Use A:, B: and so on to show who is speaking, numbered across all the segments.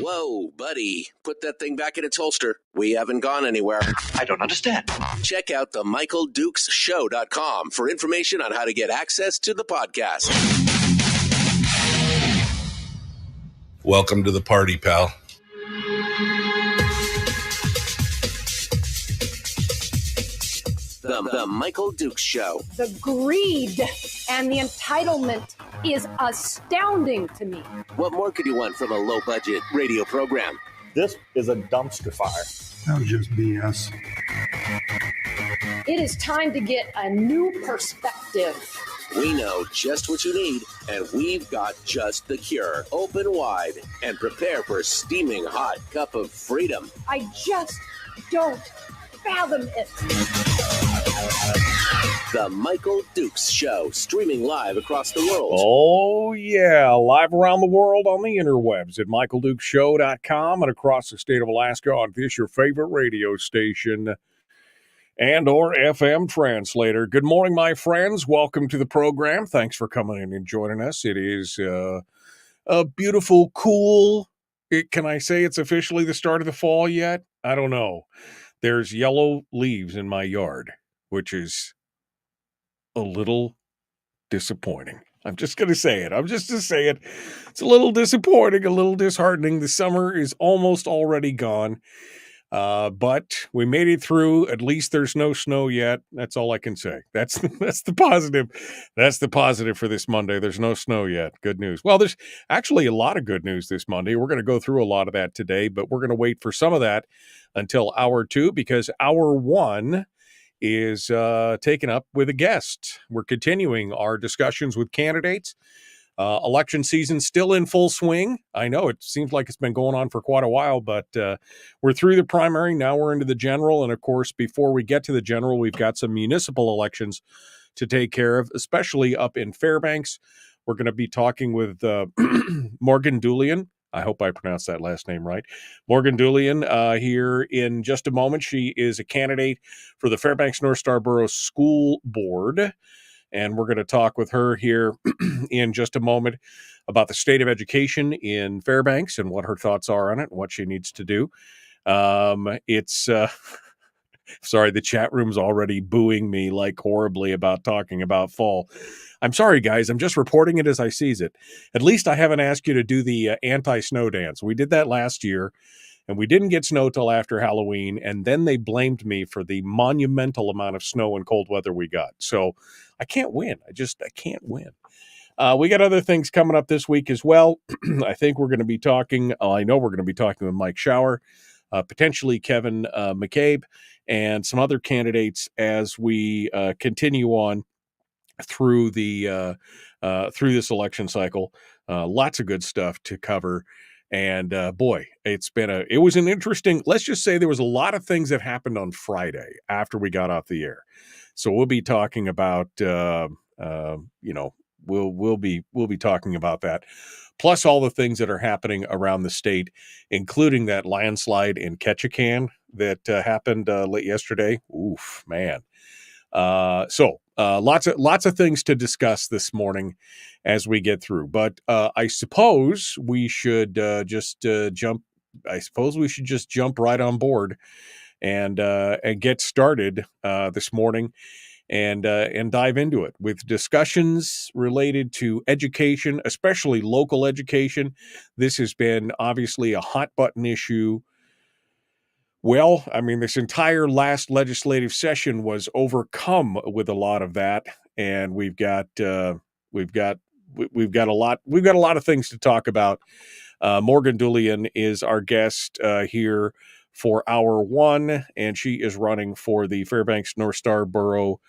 A: Whoa, buddy. Put that thing back in its holster. We haven't gone anywhere.
B: I don't understand.
A: Check out the MichaelDukesShow.com for information on how to get access to the podcast.
C: Welcome to the party, pal.
A: The Michael Dukes Show.
D: The greed and the entitlement is astounding to me.
A: What more could you want from a low-budget radio program?
E: This is a dumpster fire.
F: That was just BS.
D: It is time to get a new perspective.
A: We know just what you need, and we've got just the cure. Open wide and prepare for a steaming hot cup of freedom.
D: I just don't fathom it.
A: The Michael Dukes Show, streaming live across the world.
G: Oh, yeah, live around the world on the interwebs at MichaelDukesShow.com and across the state of Alaska on this, your favorite radio station and or FM translator. Good morning, my friends. Welcome to the program. Thanks for coming in and joining us. It is a beautiful, cool, can I say it's officially the start of the fall yet? I don't know. There's yellow leaves in my yard, which is a little disappointing. I'm just going to say it. It's a little disappointing, a little disheartening. The summer is almost already gone, but we made it through. At least there's no snow yet. That's all I can say. That's the positive. That's the positive for this Monday. There's no snow yet. Good news. Well, there's actually a lot of good news this Monday. We're going to go through a lot of that today, but we're going to wait for some of that until hour 2, because hour 1 is taken up with a guest. We're continuing our discussions with candidates. Election season still in full swing. I know it seems like it's been going on for quite a while, but we're through the primary. Now we're into the general. And of course, before we get to the general, we've got some municipal elections to take care of, especially up in Fairbanks. We're going to be talking with Morgan Dulian. I hope I pronounced that last name right. Morgan Dulian here in just a moment. She is a candidate for the Fairbanks North Star Borough School Board. And we're going to talk with her here in just a moment about the state of education in Fairbanks and what her thoughts are on it and what she needs to do. Sorry, the chat room's already booing me like horribly about talking about fall. I'm sorry, guys. I'm just reporting it as I sees it. At least I haven't asked you to do the anti-snow dance. We did that last year, and we didn't get snow till after Halloween, and then they blamed me for the monumental amount of snow and cold weather we got. So I can't win. I can't win. We got other things coming up this week as well. I think we're going to be talking, I know we're going to be talking with Mike Schauer, potentially Kevin McCabe, and some other candidates as we continue on through the through this election cycle. Lots of good stuff to cover. And boy, it was an interesting, let's just say there was a lot of things that happened on Friday after we got off the air. So we'll be talking about, we'll be talking about that. Plus all the things that are happening around the state, including that landslide in Ketchikan that happened late yesterday. Oof, man. So lots of things to discuss this morning as we get through. But I suppose we should just jump right on board and get started this morning and dive into it with discussions related to education, especially local education. This has been obviously a hot button issue. Well, I mean, this entire last legislative session was overcome with a lot of that, and we've got a lot of things to talk about. Morgan Dulian is our guest here for hour 1, and she is running for the Fairbanks North Star Borough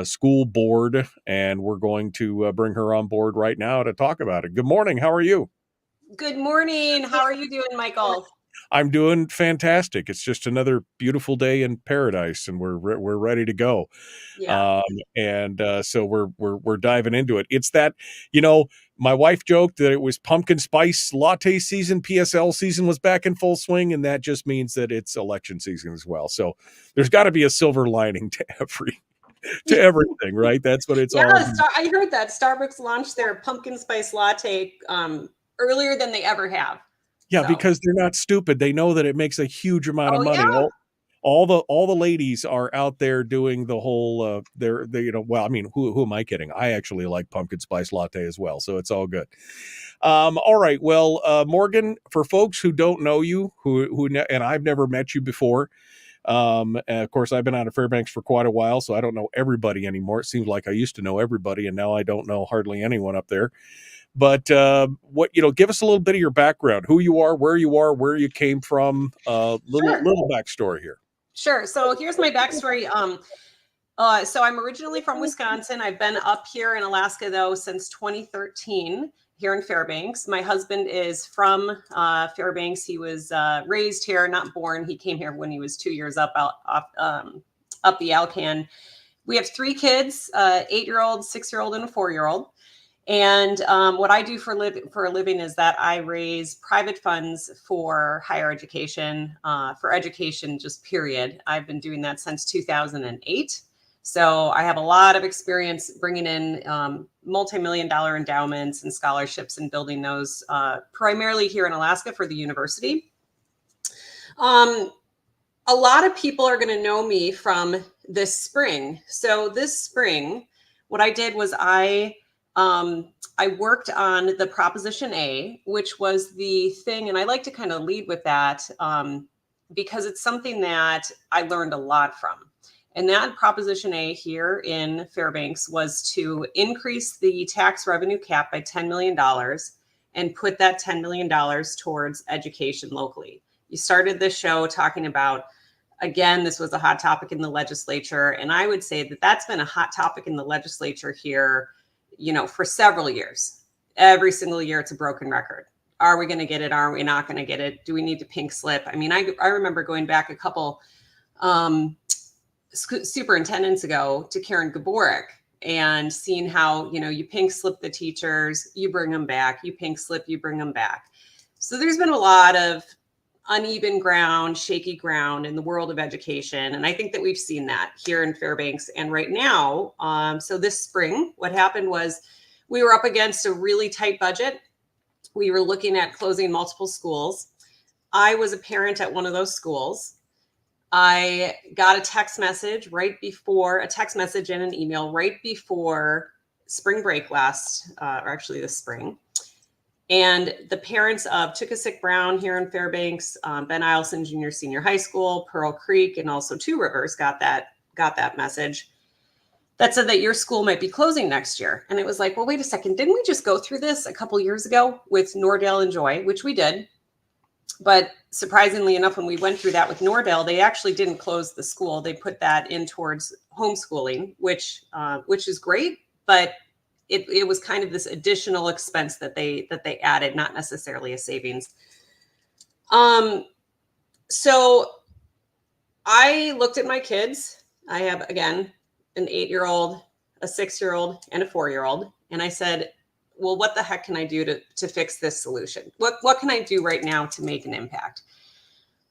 G: School Board, and we're going to bring her on board right now to talk about it. Good morning. How are you?
H: Good morning. How are you doing, Michael?
G: I'm doing fantastic. It's just another beautiful day in paradise, and we're ready to go.
H: Yeah.
G: So we're diving into it. It's that, my wife joked that it was pumpkin spice latte season. PSL season was back in full swing, and that just means that it's election season as well. So there's got to be a silver lining to everything, right? That's what it's all about.
H: I heard that Starbucks launched their pumpkin spice latte earlier than they ever have.
G: Yeah,
H: So.
G: because they're not stupid. They know that it makes a huge amount of money.
H: Yeah.
G: All the ladies are out there doing the whole they well, I mean, who am I kidding? I actually like pumpkin spice latte as well, so it's all good. All right, well, Morgan, for folks who don't know you, and I've never met you before, and of course, I've been out of Fairbanks for quite a while, so I don't know everybody anymore. It seems like I used to know everybody, and now I don't know hardly anyone up there. But give us a little bit of your background, who you are, where you came from, little backstory here.
H: Sure. So here's my backstory. So I'm originally from Wisconsin. I've been up here in Alaska, though, since 2013 here in Fairbanks. My husband is from Fairbanks. He was raised here, not born. He came here when he was 2 years up the Alcan. We have 3 kids, 8-year-old, 6-year-old, and a 4-year-old. And what I do for a living is that I raise private funds for higher education, for education, just period. I've been doing that since 2008. So I have a lot of experience bringing in multi-million-dollar endowments and scholarships and building those primarily here in Alaska for the university. A lot of people are going to know me from this spring. So this spring, what I did was I worked on the Proposition A, which was the thing, and I like to kind of lead with that because it's something that I learned a lot from. And that Proposition A here in Fairbanks was to increase the tax revenue cap by $10 million and put that $10 million towards education locally. You started this show talking about, again, this was a hot topic in the legislature, and I would say that that's been a hot topic in the legislature here, for several years. Every single year, it's a broken record. Are we going to get it? Are we not going to get it? Do we need to pink slip? I mean, I remember going back a couple superintendents ago to Karen Gaborik and seeing how, you pink slip the teachers, you bring them back, you pink slip, you bring them back. So there's been a lot of uneven ground, shaky ground in the world of education. And I think that we've seen that here in Fairbanks. And right now, so this spring, what happened was we were up against a really tight budget. We were looking at closing multiple schools. I was a parent at one of those schools. I got a text message and an email right before spring break this spring. And the parents of Chickasik Brown here in Fairbanks, Ben Eielson Junior Senior High School, Pearl Creek, and also Two Rivers got that message that said that your school might be closing next year. And it was like, well, wait a second. Didn't we just go through this a couple years ago with Nordale and Joy, which we did? But surprisingly enough, when we went through that with Nordale, they actually didn't close the school. They put that in towards homeschooling, which is great, but it was kind of this additional expense that they added, not necessarily a savings. So I looked at my kids. I have, again, an 8-year-old, a 6-year-old, and a 4-year-old. And I said, well, what the heck can I do to fix this solution? What can I do right now to make an impact?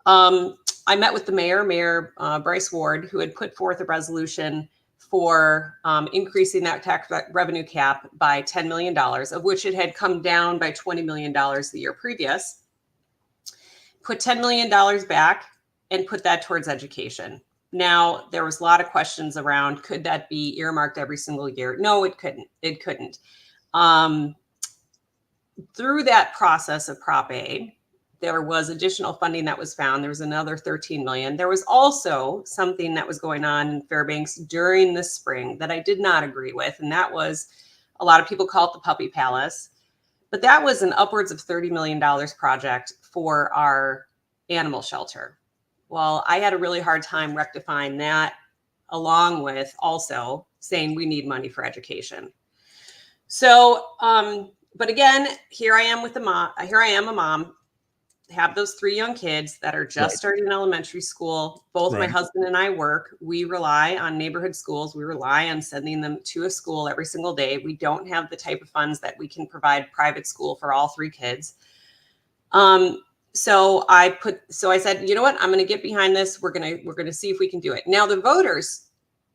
H: I met with the Mayor Bryce Ward, who had put forth a resolution for increasing that tax revenue cap by $10 million, of which it had come down by $20 million the year previous. Put $10 million back and put that towards education. Now, there was a lot of questions around, could that be earmarked every single year? No, it couldn't. It couldn't. Through that process of Prop A, there was additional funding that was found. There was another $13 million. There was also something that was going on in Fairbanks during the spring that I did not agree with. And that was, a lot of people call it the Puppy Palace, but that was an upwards of $30 million project for our animal shelter. Well, I had a really hard time rectifying that, along with also saying we need money for education. So, but again, here I am a mom, have those 3 young kids that are just starting in elementary school. Both my husband and I work. We rely on neighborhood schools. We rely on sending them to a school every single day. We don't have the type of funds that we can provide private school for all 3 kids. So I said, you know what, I'm going to get behind this. We're going to see if we can do it. Now the voters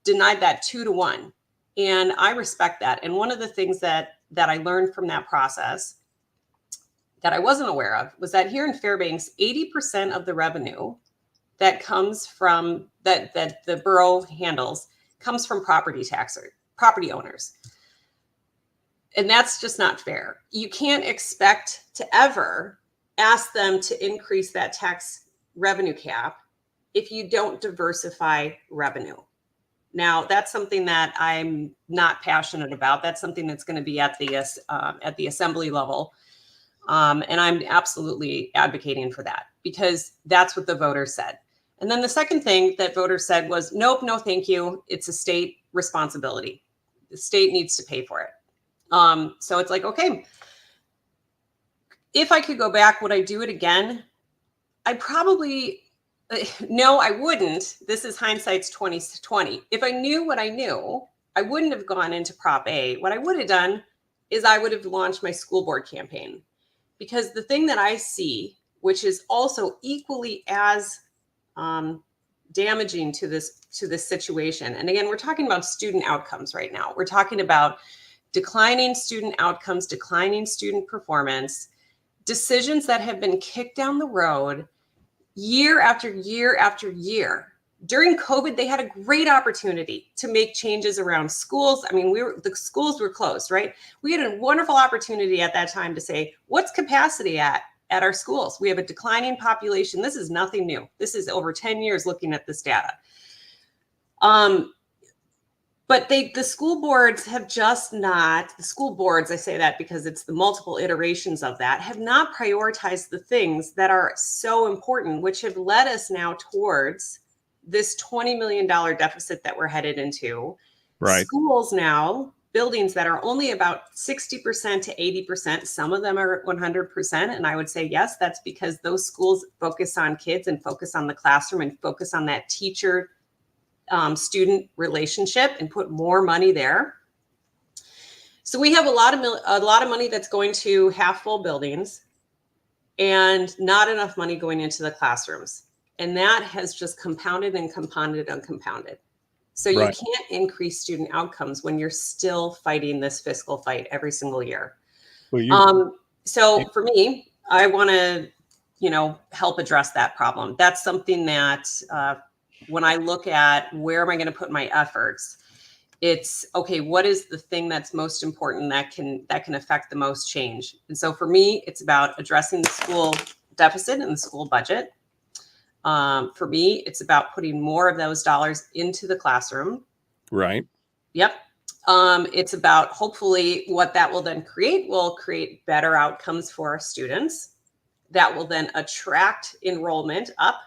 H: denied that 2-1. And I respect that. And one of the things that I learned from that process that I wasn't aware of was that here in Fairbanks, 80% of the revenue that comes from that the borough handles comes from property owners. And that's just not fair. You can't expect to ever ask them to increase that tax revenue cap if you don't diversify revenue. Now, that's something that I'm not passionate about. That's something that's going to be at the assembly level. And I'm absolutely advocating for that because that's what the voters said. And then the second thing that voters said was, nope, no, thank you. It's a state responsibility. The state needs to pay for it. So it's like, okay, if I could go back, would I do it again? I probably, no, I wouldn't. This is hindsight's 2020. If I knew what I knew, I wouldn't have gone into Prop A. What I would have done is I would have launched my school board campaign. Because the thing that I see, which is also equally as damaging to this situation, and again, we're talking about student outcomes right now. We're talking about declining student outcomes, declining student performance, decisions that have been kicked down the road year after year after year. During COVID, they had a great opportunity to make changes around schools. I mean, the schools were closed, right? We had a wonderful opportunity at that time to say, what's capacity at our schools? We have a declining population. This is nothing new. This is over 10 years looking at this data. But the school boards have just not, the school boards, I say that because it's the multiple iterations of that, have not prioritized the things that are so important, which have led us now towards this $20 million deficit that we're headed into.
G: Right.
H: Schools now, buildings that are only about 60% to 80%, some of them are at 100%. And I would say, yes, that's because those schools focus on kids and focus on the classroom and focus on that teacher student relationship and put more money there. So we have a lot of money that's going to half full buildings and not enough money going into the classrooms. And that has just compounded and compounded and compounded. So you can't increase student outcomes when you're still fighting this fiscal fight every single year.
G: Well,
H: so for me, I want to, help address that problem. That's something that when I look at where am I going to put my efforts, it's okay, what is the thing that's most important that can affect the most change? And so for me, it's about addressing the school deficit and the school budget. For me, it's about putting more of those dollars into the classroom.
G: Right.
H: Yep. It's about hopefully what that will then will create better outcomes for our students. That will then attract enrollment up.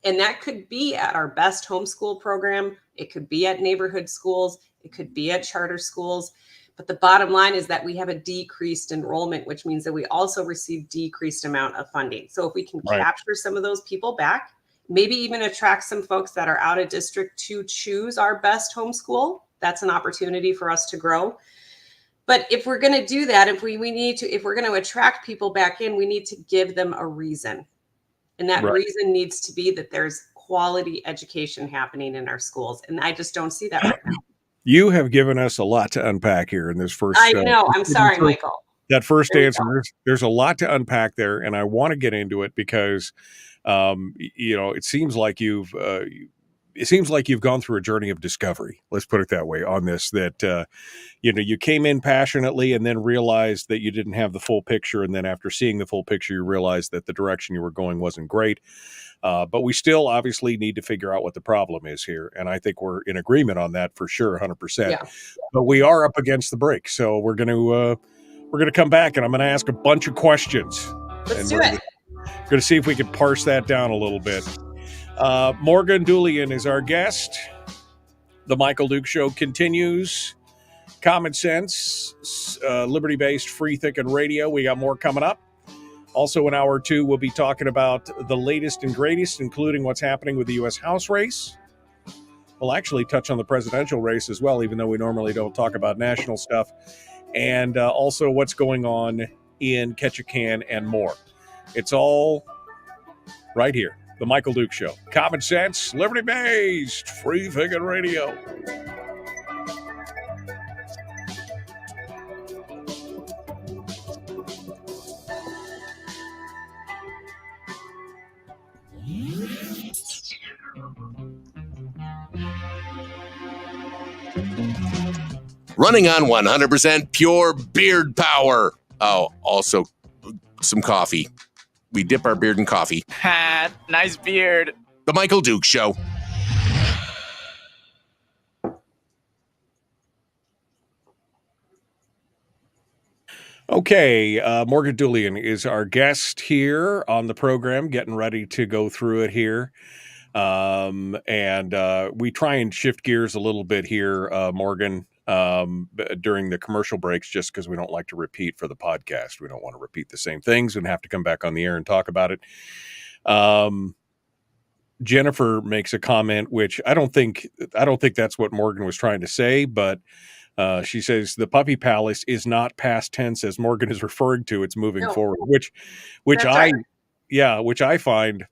H: And that could be at our best homeschool program. It could be at neighborhood schools. It could be at charter schools. But the bottom line is that we have a decreased enrollment, which means that we also receive decreased amount of funding. So if we can capture some of those people back, maybe even attract some folks that are out of district to choose our best homeschool, that's an opportunity for us to grow. But if we're going to do that, if we're going to attract people back in, we need to give them a reason. And that reason needs to be that there's quality education happening in our schools. And I just don't see that right now.
G: You have given us a lot to unpack here in this first.
H: I know. I'm sorry, Michael.
G: That first answer, there's a lot to unpack there, and I want to get into it because, it seems like you've gone through a journey of discovery. Let's put it that way on this. That you came in passionately and then realized that you didn't have the full picture, and then after seeing the full picture, you realized that the direction you were going wasn't great. But we still obviously need to figure out what the problem is here. And I think we're in agreement on that for sure, 100%. Yeah. But we are up against the break. So we're going to come back and I'm going to ask a bunch of questions.
H: Let's do it.
G: We're going to see if we can parse that down a little bit. Morgan Dulian is our guest. The Michael Duke Show continues. Common sense, liberty-based, free-thinking radio. We got more coming up. Also, in hour two, we'll be talking about the latest and greatest, including what's happening with the U.S. House race. We'll actually touch on the presidential race as well, even though we normally don't talk about national stuff. And also what's going on in Ketchikan and more. It's all right here. The Michael Duke Show. Common sense, liberty-based, free-thinking radio.
A: running on 100% pure beard power. Oh, also some coffee. We dip our beard in coffee.
B: Ha, nice beard.
A: The Michael Duke Show.
G: Okay, Morgan Dulian is our guest here on the program, getting ready to go through it here. And we try and shift gears a little bit here, Morgan, during the commercial breaks, just because we don't like to repeat for the podcast. We don't want to repeat the same things and have to come back on the air and talk about it. Jennifer makes a comment, which I don't think that's what Morgan was trying to say, but she says the puppy palace is not past tense as Morgan is referring to. It's moving forward, which I find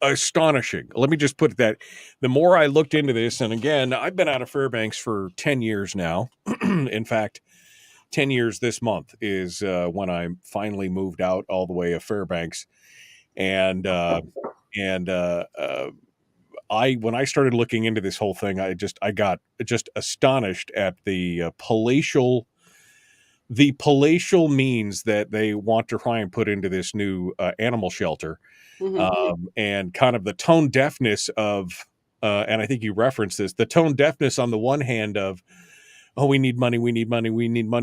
G: astonishing. Let me just put that. The more I looked into this, and again, I've been out of Fairbanks for 10 years now. In fact, 10 years this month is when I finally moved out all the way of Fairbanks. And when I started looking into this whole thing, I got astonished at the palatial means that they want to try and put into this new animal shelter, and kind of the tone deafness of, and I think you referenced this, the tone deafness on the one hand of, oh, we need money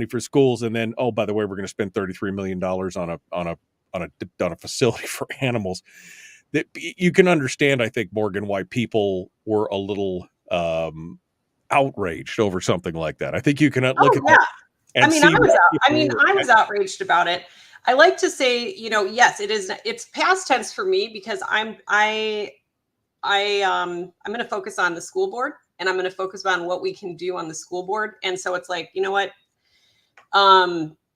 G: for schools, and then, oh, by the way, we're going to spend $33 million on a facility for animals. That you can understand, I think, Morgan, why people were a little outraged over something like that. I think you can look at that.
H: I was outraged about it. I like to say, yes, it's past tense for me because I'm going to focus on the school board, and I'm going to focus on what we can do on the school board. And so it's like, you know what?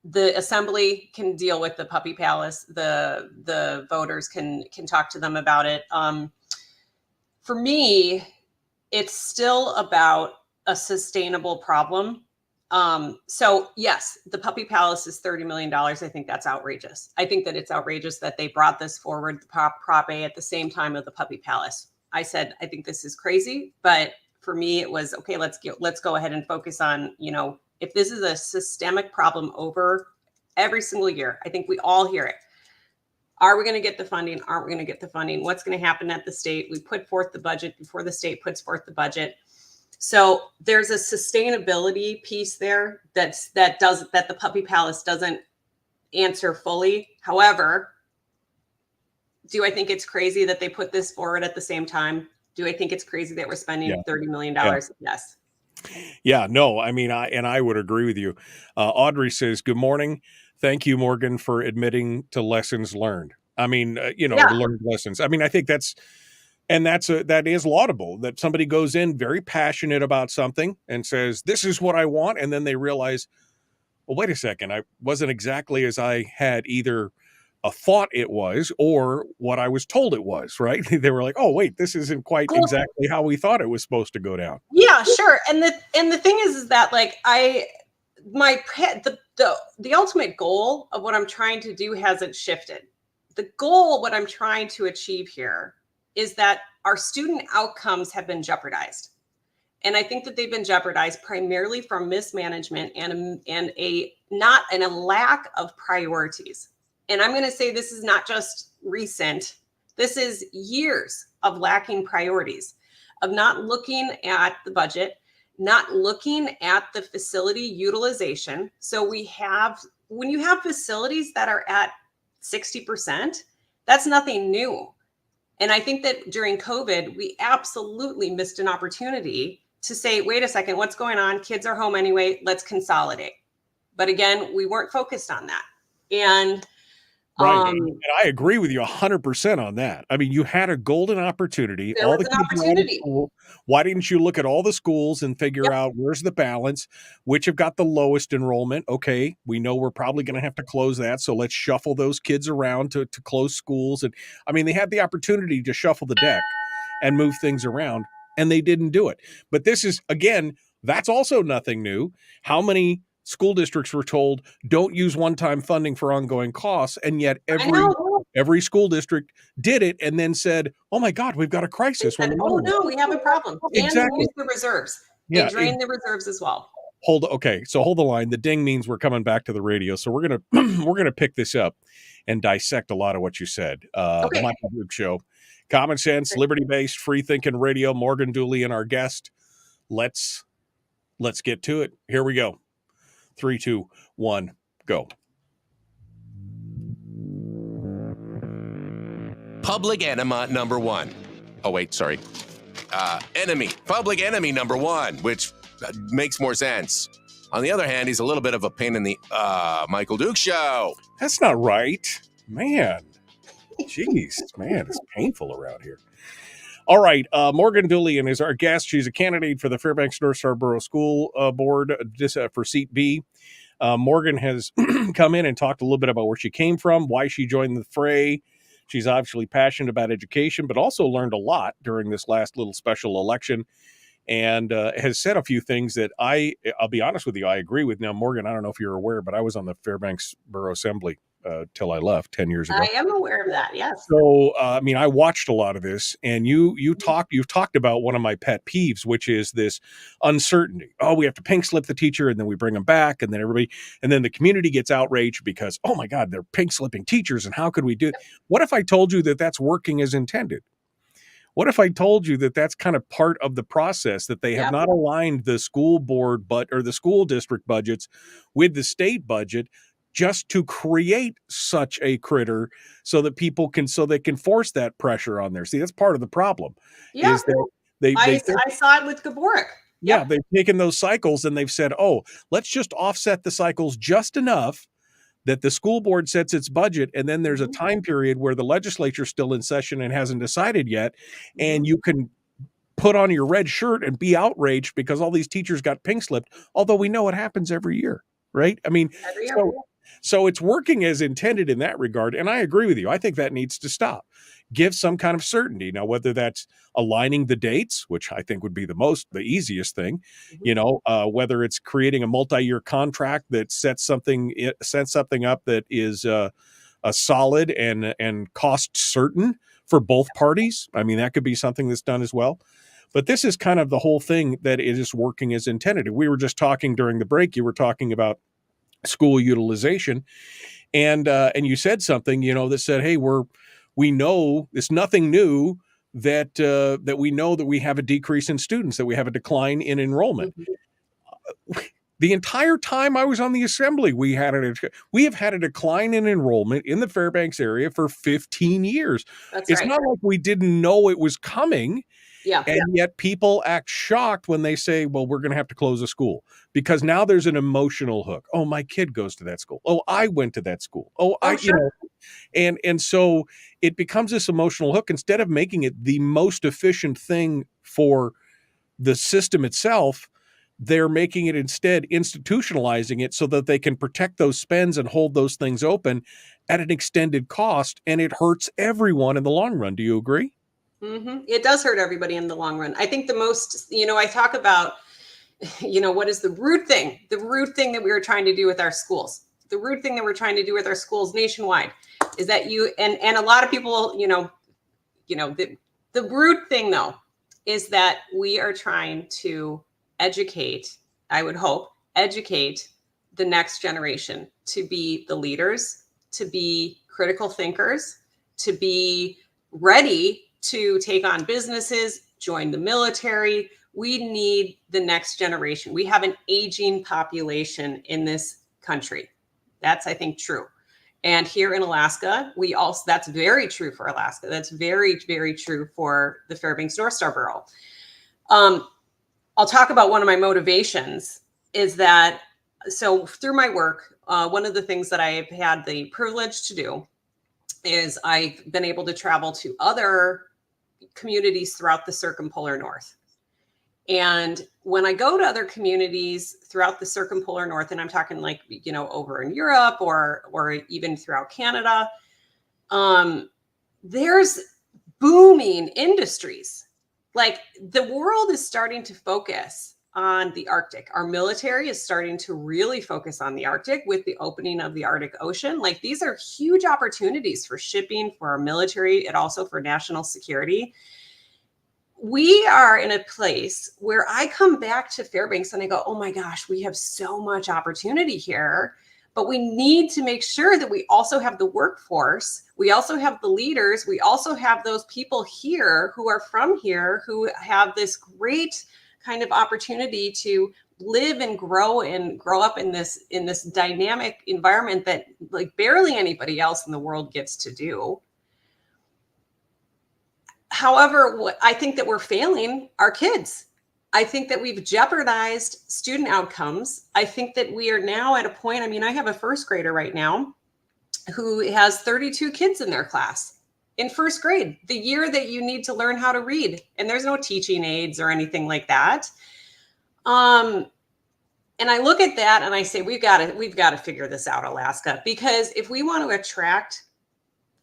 H: The assembly can deal with the puppy palace. The voters can talk to them about it. For me, it's still about a sustainable problem. So yes, the puppy palace is $30 million. I think that's outrageous. I think that it's outrageous that they brought this forward, the Prop A, at the same time of the puppy palace. I said, I think this is crazy, but for me, it was, okay, let's go ahead and focus on, if this is a systemic problem over every single year, I think we all hear it. Are we going to get the funding? Aren't we going to get the funding? What's going to happen at the state? We put forth the budget before the state puts forth the budget. So there's a sustainability piece there that the puppy palace doesn't answer fully. However, do I think it's crazy that they put this forward at the same time? Do I think it's crazy that we're spending $30 million? Yes.
G: Yeah, no, I mean, I would agree with you. Audrey says, good morning. Thank you, Morgan, for admitting to lessons learned. I mean, learned lessons. I mean, I think that is laudable that somebody goes in very passionate about something and says, this is what I want. And then they realize, well, wait a second, I wasn't exactly as I had either thought it was or what I was told it was, right? They were like, oh, wait, this isn't quite exactly how we thought it was supposed to go down.
H: Yeah, sure. And the thing is that like the ultimate goal of what I'm trying to do hasn't shifted. The goal, what I'm trying to achieve here is that our student outcomes have been jeopardized. And I think that they've been jeopardized primarily from mismanagement and a lack of priorities. And I'm going to say this is not just recent. This is years of lacking priorities, of not looking at the budget, not looking at the facility utilization. So when you have facilities that are at 60%, that's nothing new. And I think that during COVID, we absolutely missed an opportunity to say, wait a second, what's going on? Kids are home anyway, let's consolidate. But again, we weren't focused on that. And
G: right. And I agree with you 100% on that. I mean, you had a golden opportunity.
H: There was an opportunity.
G: Why didn't you look at all the schools and figure out where's the balance, which have got the lowest enrollment? Okay, we know we're probably going to have to close that. So let's shuffle those kids around to close schools. And I mean, they had the opportunity to shuffle the deck and move things around, and they didn't do it. But this is, again, that's also nothing new. How many school districts were told don't use one-time funding for ongoing costs, and yet every school district did it and then said, oh my God, we've got a crisis.
H: We have a problem.
G: Exactly.
H: And use the reserves. They drain the reserves as well.
G: Okay, so hold the line. The ding means we're coming back to the radio, so we're gonna pick this up and dissect a lot of what you said.
H: Okay.
G: The Michael Duke Show, common sense, liberty-based, free-thinking radio. Morgan Dulian, our guest. Let's get to it. Here we go. 3, 2, 1, go.
A: Public enema number one. Oh, wait, sorry. Public enemy number one, which makes more sense. On the other hand, he's a little bit of a pain in the Michael Duke Show.
G: That's not right, man. Jeez, man, it's painful around here. All right, Morgan Dulian is our guest. She's a candidate for the Fairbanks North Scarborough School Board for Seat B. Morgan has come in and talked a little bit about where she came from, why she joined the fray. She's obviously passionate about education, but also learned a lot during this last little special election, and has said a few things that I'll be honest with you, I agree with. Now, Morgan, I don't know if you're aware, but I was on the Fairbanks Borough Assembly till I left 10 years ago.
H: I am aware of that, yes.
G: So, I watched a lot of this, and you've talked about one of my pet peeves, which is this uncertainty. Oh, we have to pink slip the teacher, and then we bring them back, and then the community gets outraged because, oh my God, they're pink slipping teachers, and how could we do it? What if I told you that that's working as intended? What if I told you that that's kind of part of the process, that they have not aligned the school board or the school district budgets with the state budget just to create such a critter so that they can force that pressure on there. See, that's part of the problem.
H: Yeah.
G: Is that
H: I saw it with Gaborik.
G: Yeah, they've taken those cycles and they've said, oh, let's just offset the cycles just enough that the school board sets its budget, and then there's a time period where the legislature's still in session and hasn't decided yet, and you can put on your red shirt and be outraged because all these teachers got pink slipped, although we know it happens every year, right? Every year. So it's working as intended in that regard, and I agree with you. I think that needs to stop. Give some kind of certainty. Now, whether that's aligning the dates, which I think would be the easiest thing, whether it's creating a multi-year contract that sets something up that is a solid and cost certain for both parties. That could be something that's done as well. But this is kind of the whole thing, that it is working as intended. We were just talking during the break. You were talking about school utilization, and you said something, that said, hey, we know it's nothing new that we know that we have a decrease in students, that we have a decline in enrollment. The entire time I was on the assembly, we have had a decline in enrollment in the Fairbanks area for 15 years. It's not like we didn't know it was coming.
H: Yeah.
G: And yet people act shocked when they say, well, we're going to have to close a school, because now there's an emotional hook. Oh, my kid goes to that school. Oh, I went to that school. Sure. And so it becomes this emotional hook instead of making it the most efficient thing for the system itself. They're making it instead institutionalizing it so that they can protect those spends and hold those things open at an extended cost. And it hurts everyone in the long run. Do you agree?
H: Mm-hmm. It does hurt everybody in the long run. I think the most, I talk about, what is the root thing that we were trying to do with our schools? The root thing that we're trying to do with our schools nationwide is that and a lot of people, the root thing though, is that we are trying to educate the next generation to be the leaders, to be critical thinkers, to be ready to take on businesses, join the military. We need the next generation. We have an aging population in this country. That's, I think, true. And here in Alaska, that's very true for Alaska. That's very, very true for the Fairbanks North Scarborough. I'll talk about one of my motivations is that, so through my work, one of the things that I've had the privilege to do is I've been able to travel to other communities throughout the circumpolar north. And when I go to other communities throughout the circumpolar north, and I'm talking over in Europe or even throughout Canada, there's booming industries. Like, the world is starting to focus on the Arctic. Our military is starting to really focus on the Arctic with the opening of the Arctic Ocean. Like, these are huge opportunities for shipping, for our military, and also for national security. we are in a place where I come back to Fairbanks and I go, oh my gosh, we have so much opportunity here, but we need to make sure that we also have the workforce. We also have the leaders. We also have those people here who are from here, who have this great kind of opportunity to live and grow up in this dynamic environment that like barely anybody else in the world gets to do. However, what I think that we're failing our kids. I think that we've jeopardized student outcomes. I think that we are now at a point, I mean, I have a first grader right now who has 32 kids in their class in first grade, the year that you need to learn how to read. And there's no teaching aids or anything like that. And I look at that and I say, we've got to figure this out, Alaska, because if we want to attract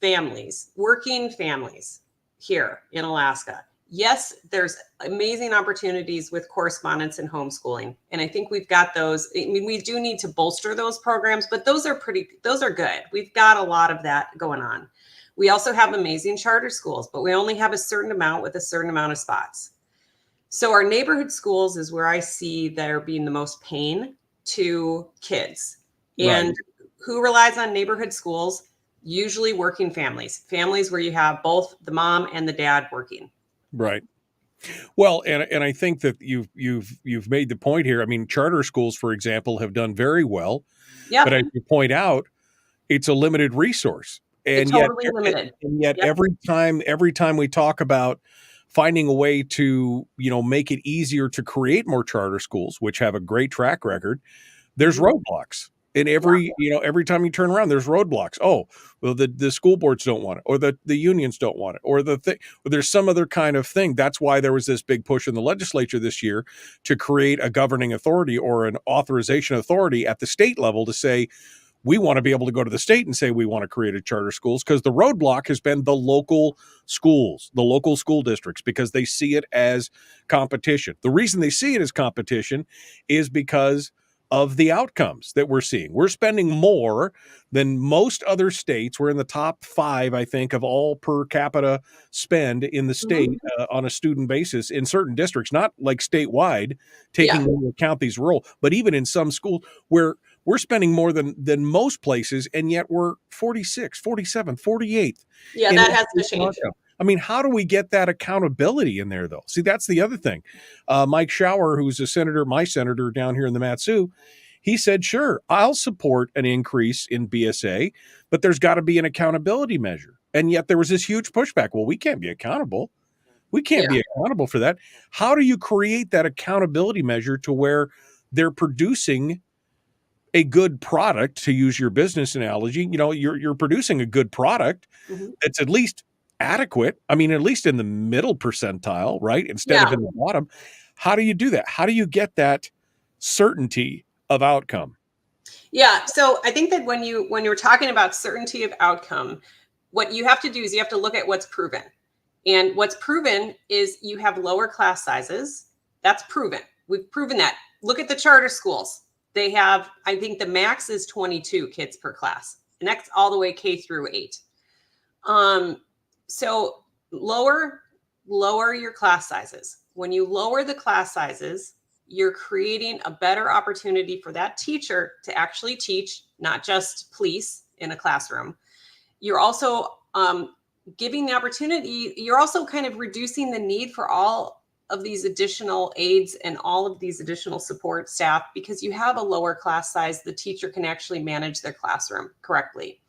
H: families, working families here in Alaska, yes, there's amazing opportunities with correspondence and homeschooling. And I think we've got those. I mean, we do need to bolster those programs, but those are good. We've got a lot of that going on. We also have amazing charter schools, but we only have a certain amount with a certain amount of spots. So our neighborhood schools is where I see there being the most pain to kids. And who relies on neighborhood schools? Usually working families where you have both the mom and the dad working.
G: Right. Well, and I think that you've made the point here. I mean, charter schools, for example, have done very well.
H: Yeah.
G: But as you point out, it's a limited resource. And
H: totally limited.
G: And yet every time we talk about finding a way to, make it easier to create more charter schools, which have a great track record, there's roadblocks. And every time you turn around, there's roadblocks. Oh, well, the school boards don't want it, or the unions don't want it, or there's some other kind of thing. That's why there was this big push in the legislature this year to create a governing authority or an authorization authority at the state level to say, we want to be able to go to the state and say we want to create a charter schools, because the roadblock has been the local schools, the local school districts, because they see it as competition. The reason they see it as competition is because of the outcomes that we're seeing. We're spending more than most other states. We're in the top 5, I think, of all per capita spend in the state on a student basis in certain districts, not like statewide, taking into account these rural, but even in some schools where we're spending more than most places, and yet we're 46, 47, 48th.
H: Yeah, that has to change.
G: I mean, how do we get that accountability in there, though? See, that's the other thing. Mike Schauer, who's my senator down here in the Mat-Su, he said, sure, I'll support an increase in BSA, but there's got to be an accountability measure. And yet there was this huge pushback. Well, we can't be accountable. We can't be accountable for that. How do you create that accountability measure to where they're producing a good product, to use your business analogy? You're producing a good product that's at least adequate. I mean, at least in the middle percentile, right? Instead of in the bottom. How do you do that? How do you get that certainty of outcome?
H: Yeah. So I think that when you're talking about certainty of outcome, what you have to do is you have to look at what's proven. And what's proven is you have lower class sizes. That's proven. We've proven that. Look at the charter schools. They have, I think the max is 22 kids per class. And that's all the way K through 8. So lower your class sizes. When you lower the class sizes, you're creating a better opportunity for that teacher to actually teach, not just police in a classroom. You're also giving the opportunity. You're also kind of reducing the need for all of these additional aides and all of these additional support staff, because you have a lower class size. The teacher can actually manage their classroom correctly.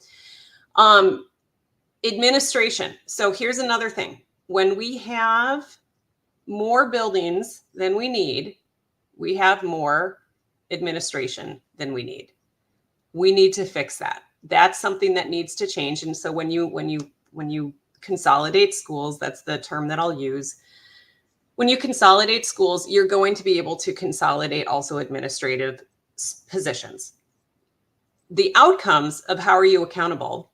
H: Administration. So here's another thing. When we have more buildings than we need, we have more administration than we need. We need to fix that. That's something that needs to change. And so when you consolidate schools, that's the term that I'll use. When you consolidate schools, you're going to be able to consolidate also administrative positions. The outcomes of how are you accountable,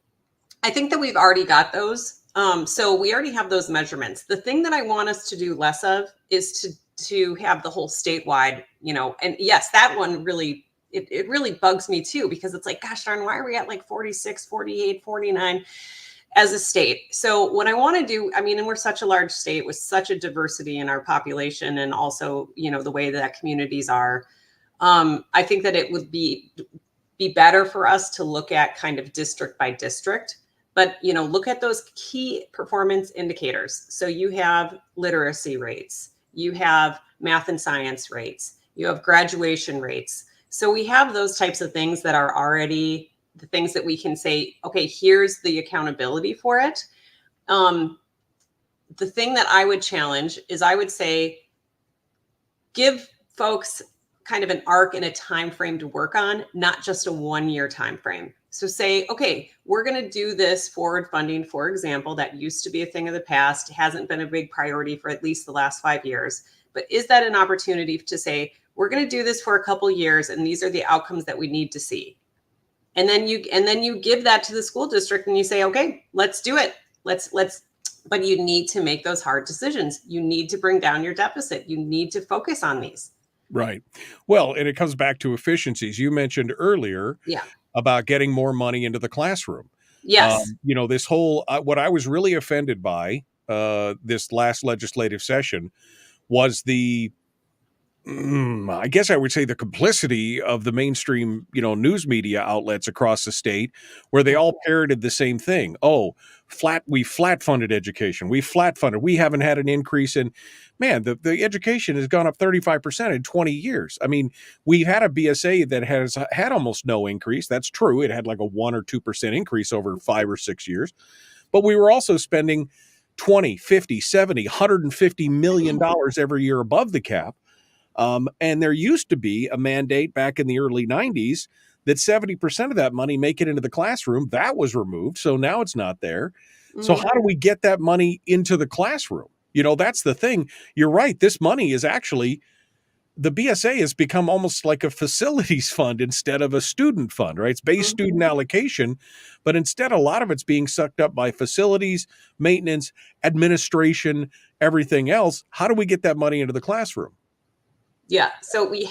H: I think that we've already got those. So we already have those measurements. The thing that I want us to do less of is to have the whole statewide, and yes, that one really, it really bugs me too, because it's like, gosh darn, why are we at like 46, 48, 49? as a state. So what I want to do, I mean, and we're such a large state with such a diversity in our population, and also, you know, the way that communities are. I think that it would be better for us to look at kind of district by district, but, you know, look at those key performance indicators. So you have literacy rates, you have math and science rates, you have graduation rates. So we have those types of things that are already the things that we can say, okay, here's the accountability for it. The thing that I would challenge is I would say, give folks kind of an arc and a time frame to work on, not just a 1 year time frame. So say, okay, we're going to do this forward funding, for example, that used to be a thing of the past, hasn't been a big priority for at least the last 5 years. But is that an opportunity to say, we're going to do this for a couple of years, and these are the outcomes that we need to see? And then you give that to the school district and you say, okay, let's do it. But you need to make those hard decisions. You need to bring down your deficit. You need to focus on these.
G: Right. Well, and it comes back to efficiencies. You mentioned earlier about getting more money into the classroom.
H: Yes.
G: You know, this whole, what I was really offended by this last legislative session was the, I guess I would say the complicity of the mainstream, you know, news media outlets across the state, where they all parroted the same thing. Oh, we flat funded education. We flat funded. We haven't had an increase in, man, the education has gone up 35% in 20 years. I mean, we've had a BSA that has had almost no increase. That's true. It had like a 1 or 2% increase over 5 or 6 years. But we were also spending 20, 50, 70, $150 million every year above the cap. And there used to be a mandate back in the early 90s that 70% of that money make it into the classroom. That was removed. So now it's not there. So how do we get that money into the classroom? You know, that's the thing. You're right. This money is actually, the BSA has become almost like a facilities fund instead of a student fund, right? It's base student allocation, but instead a lot of it's being sucked up by facilities, maintenance, administration, everything else. How do we get that money into the classroom?
H: Yeah. So you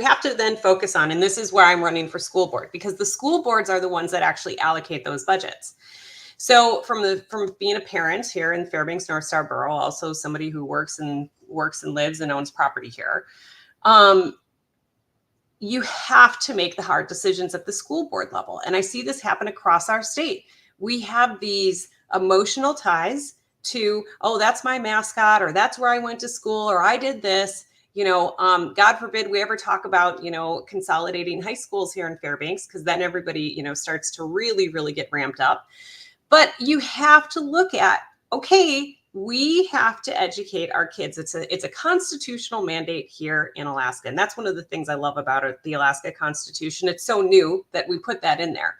H: have to then focus on, and this is where I'm running for school board, because the school boards are the ones that actually allocate those budgets. So from being a parent here in Fairbanks North Star Borough, also somebody who works and lives and owns property here, you have to make the hard decisions at the school board level. And I see this happen across our state. We have these emotional ties to, oh, that's my mascot, or that's where I went to school, or I did this. You know, God forbid we ever talk about, you know, consolidating high schools here in Fairbanks, because then everybody, you know, starts to really, really get ramped up. But you have to look at, okay, we have to educate our kids. It's a constitutional mandate here in Alaska. And that's one of the things I love about it, the Alaska Constitution. It's so new that we put that in there.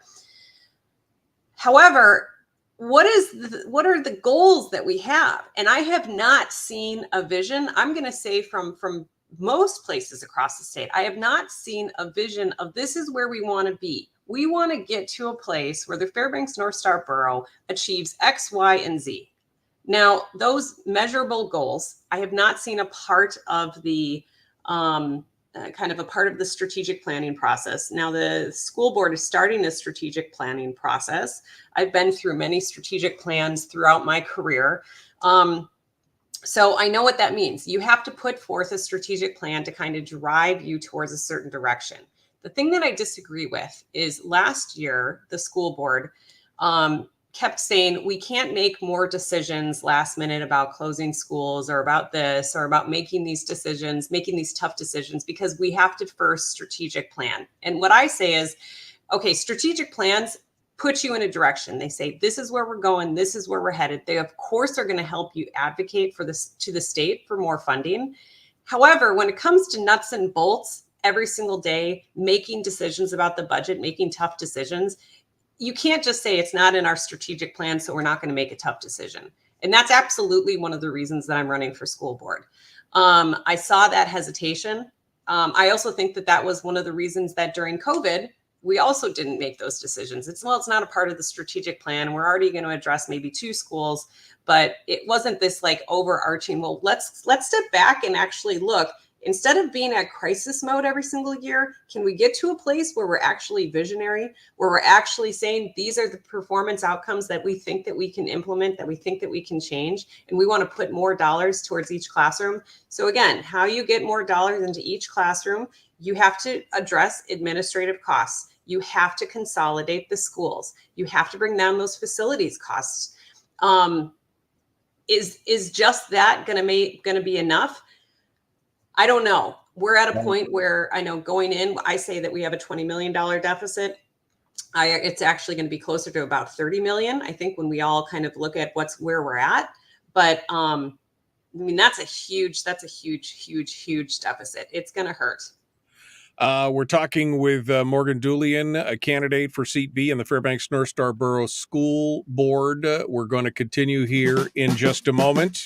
H: However, what are the goals that we have? And I have not seen a vision. I'm going to say from most places across the state, I have not seen a vision of this is where we want to be. We want to get to a place where the Fairbanks North Star Borough achieves X, Y, and Z. Now, those measurable goals, I have not seen a part of the kind of a part of the strategic planning process. Now, the school board is starting a strategic planning process. I've been through many strategic plans throughout my career. So I know what that means. You have to put forth a strategic plan to kind of drive you towards a certain direction. The thing that I disagree with is last year, the school board kept saying we can't make more decisions last minute about closing schools or about this or about making these decisions, making these tough decisions, because we have to first strategic plan. And what I say is, okay, strategic plans put you in a direction. They say, this is where we're going. This is where we're headed. They, of course, are going to help you advocate for this to the state for more funding. However, when it comes to nuts and bolts every single day, making decisions about the budget, making tough decisions, you can't just say it's not in our strategic plan, so we're not going to make a tough decision. And that's absolutely one of the reasons that I'm running for school board. I saw that hesitation. I also think that that was one of the reasons that during COVID, we also didn't make those decisions. It's not a part of the strategic plan. We're already going to address maybe 2 schools, but it wasn't this like overarching, well, let's step back and actually look, instead of being at crisis mode every single year, can we get to a place where we're actually visionary, where we're actually saying these are the performance outcomes that we think that we can implement, that we think that we can change, and we want to put more dollars towards each classroom? So again, how you get more dollars into each classroom, you have to address administrative costs. You have to consolidate the schools. You have to bring down those facilities costs. Is just that going to be enough? I don't know. We're at a point where I know going in, I say that we have a $20 million deficit. It's actually going to be closer to about 30 million, I think, when we all kind of look at where we're at. But I mean, that's a huge deficit. It's going to hurt.
G: We're talking with Morgan Dulian, a candidate for Seat B in the Fairbanks North Star Borough School Board. We're going to continue here in just a moment.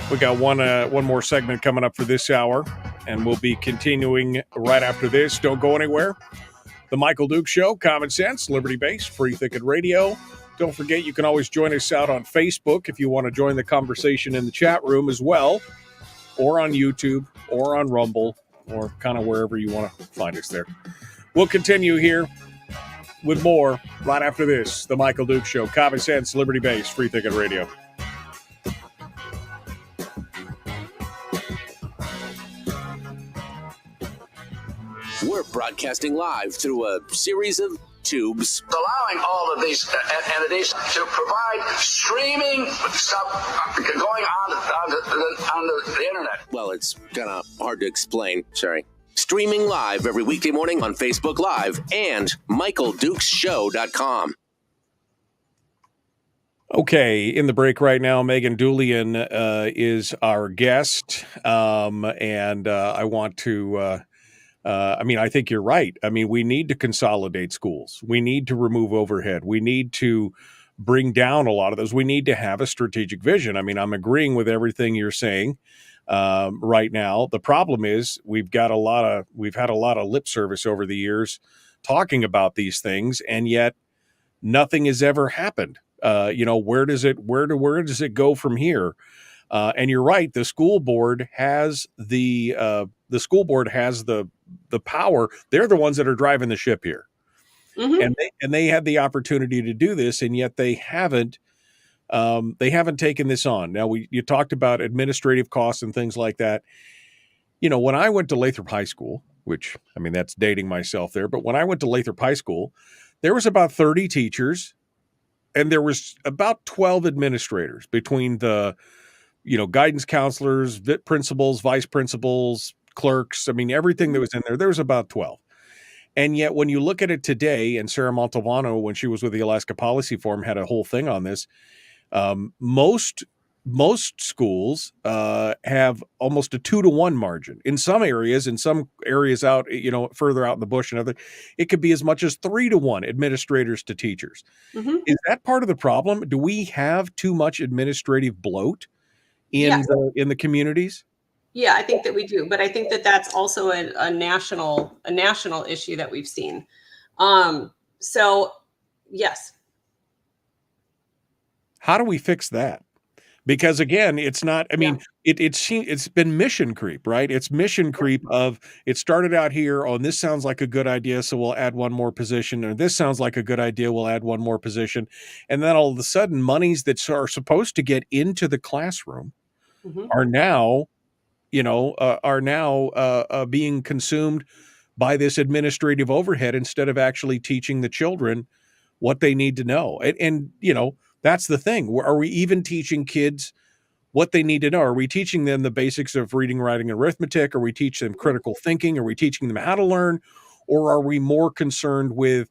G: We got one more segment coming up for this hour, and we'll be continuing right after this. Don't go anywhere. The Michael Duke Show, common sense, liberty-based, free thinking radio. Don't forget, you can always join us out on Facebook if you want to join the conversation in the chat room as well, or on YouTube, or on Rumble, or kind of wherever you want to find us there. We'll continue here with more right after this. The Michael Duke Show, common sense, liberty-based, free thinking radio.
A: We're broadcasting live through a series of tubes.
I: Allowing all of these entities to provide streaming stuff going on the internet.
A: Well, it's kind of hard to explain. Sorry. Streaming live every weekday morning on Facebook Live and MichaelDukesShow.com.
G: Okay, in the break right now, Megan Dulian is our guest, and I want to... I think you're right. I mean, we need to consolidate schools. We need to remove overhead. We need to bring down a lot of those. We need to have a strategic vision. I mean, I'm agreeing with everything you're saying right now. The problem is we've had a lot of lip service over the years talking about these things, and yet nothing has ever happened. Where does it go from here? And you're right. The school board has the power. They're the ones that are driving the ship here. Mm-hmm. And they had the opportunity to do this, and yet they haven't taken this on. Now, you talked about administrative costs and things like that. When I went to Lathrop High School, which, I mean, that's dating myself there, but when I went to Lathrop High School, there was about 30 teachers, and there was about 12 administrators between the, guidance counselors, principals, vice principals, clerks. I mean, everything that was in there was about 12. And yet when you look at it today, and Sarah Montalbano, when she was with the Alaska Policy Forum, had a whole thing on this, most schools have almost a 2-to-1 margin. In some areas out, further out in the bush and other, it could be as much as 3-to-1 administrators to teachers. Mm-hmm. Is that part of the problem? Do we have too much administrative bloat in the communities?
H: Yeah, I think that we do, but I think that that's also a national issue that we've seen. So, yes.
G: How do we fix that? Because again, it's not. I mean, it's been mission creep, right? It's mission creep of it started out here. Oh, and this sounds like a good idea, so we'll add one more position. Or this sounds like a good idea, we'll add one more position, and then all of a sudden, monies that are supposed to get into the classroom are now being consumed by this administrative overhead instead of actually teaching the children what they need to know. And that's the thing. Are we even teaching kids what they need to know? Are we teaching them the basics of reading, writing, and arithmetic? Are we teaching them critical thinking? Are we teaching them how to learn? Or are we more concerned with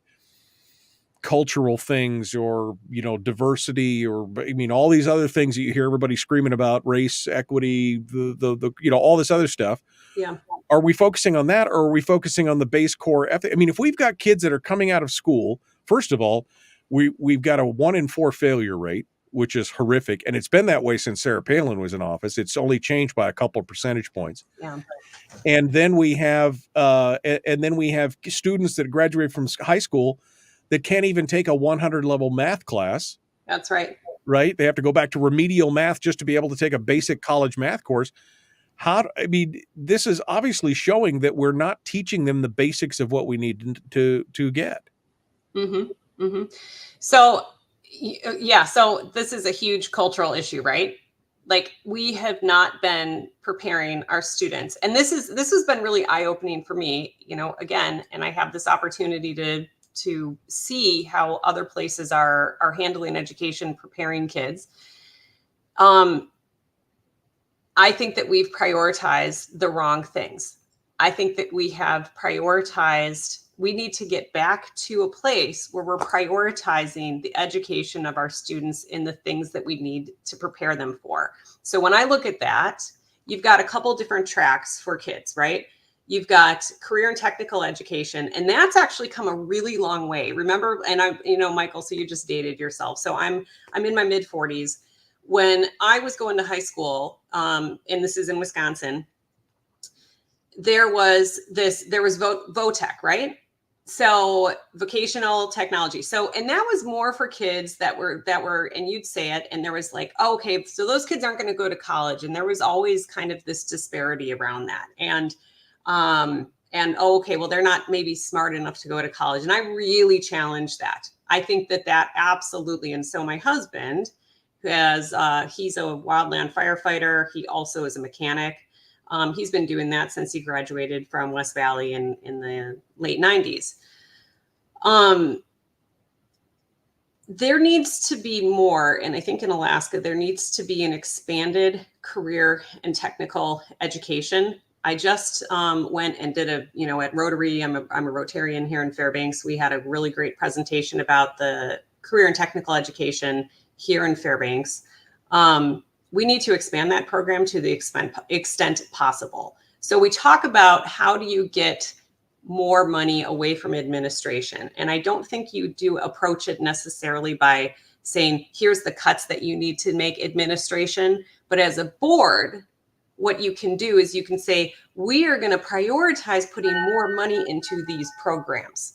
G: cultural things or, diversity or, all these other things that you hear everybody screaming about, race, equity, the all this other stuff.
H: Yeah.
G: Are we focusing on that, or are we focusing on the base core ethic? I mean, if we've got kids that are coming out of school, first of all, we've got a 1 in 4 failure rate, which is horrific. And it's been that way since Sarah Palin was in office. It's only changed by a couple of percentage points.
H: Yeah.
G: And then we have students that graduate from high school that can't even take a 100 level math class.
H: That's right.
G: Right? They have to go back to remedial math just to be able to take a basic college math course. This is obviously showing that we're not teaching them the basics of what we need to get.
H: Mm-hmm. Mm-hmm. So, yeah, so this is a huge cultural issue, right? Like, we have not been preparing our students. And this has been really eye-opening for me, again, and I have this opportunity to see how other places are handling education, preparing kids. I think that we've prioritized the wrong things. I think that we need to get back to a place where we're prioritizing the education of our students in the things that we need to prepare them for. So when I look at that, you've got a couple different tracks for kids, right? You've got career and technical education, and that's actually come a really long way. Remember, and Michael, so you just dated yourself. So I'm in my mid 40s. When I was going to high school, and this is in Wisconsin, there was VOTEC, right? So vocational technology. So, and that was more for kids that were, and you'd say it, and there was like, oh, okay, so those kids aren't going to go to college. And there was always kind of this disparity around that. And okay, well, they're not maybe smart enough to go to college. And I really challenge that. I think that absolutely. And so my husband, he's a wildland firefighter. He also is a mechanic. He's been doing that since he graduated from West Valley in the late 90s. There needs to be more, and I think in Alaska, there needs to be an expanded career and technical education. I just went and did at Rotary, I'm a Rotarian here in Fairbanks. We had a really great presentation about the career and technical education here in Fairbanks. We need to expand that program to the extent possible. So we talk about how do you get more money away from administration. And I don't think you do approach it necessarily by saying, here's the cuts that you need to make administration. But as a board, what you can do is you can say, we are going to prioritize putting more money into these programs.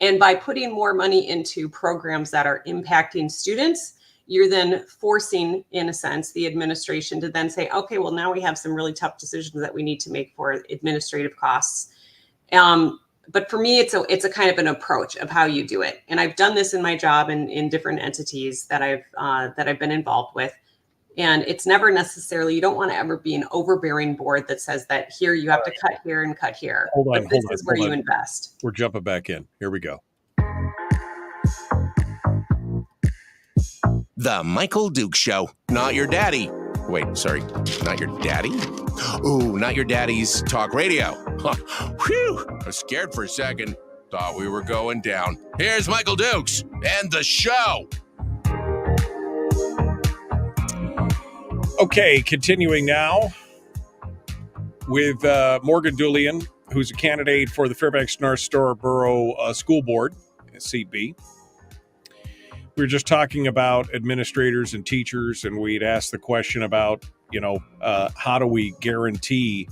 H: And by putting more money into programs that are impacting students, you're then forcing, in a sense, the administration to then say, okay, well, now we have some really tough decisions that we need to make for administrative costs. But for me, it's a kind of an approach of how you do it. And I've done this in my job in different entities that I've been involved with. And it's never necessarily, you don't want to ever be an overbearing board that says that here you have to cut here and cut here. But this is where you invest.
G: We're jumping back in. Here we go.
A: The Michael Duke Show. Not your daddy. Wait, sorry. Not your daddy? Ooh, not your daddy's talk radio. Whew. I was scared for a second. Thought we were going down. Here's Michael Dukes and the show.
G: Okay, continuing now with Morgan Dulian, who's a candidate for the Fairbanks North Borough School Board, Seat B. We were just talking about administrators and teachers, and we'd asked the question about, how do we guarantee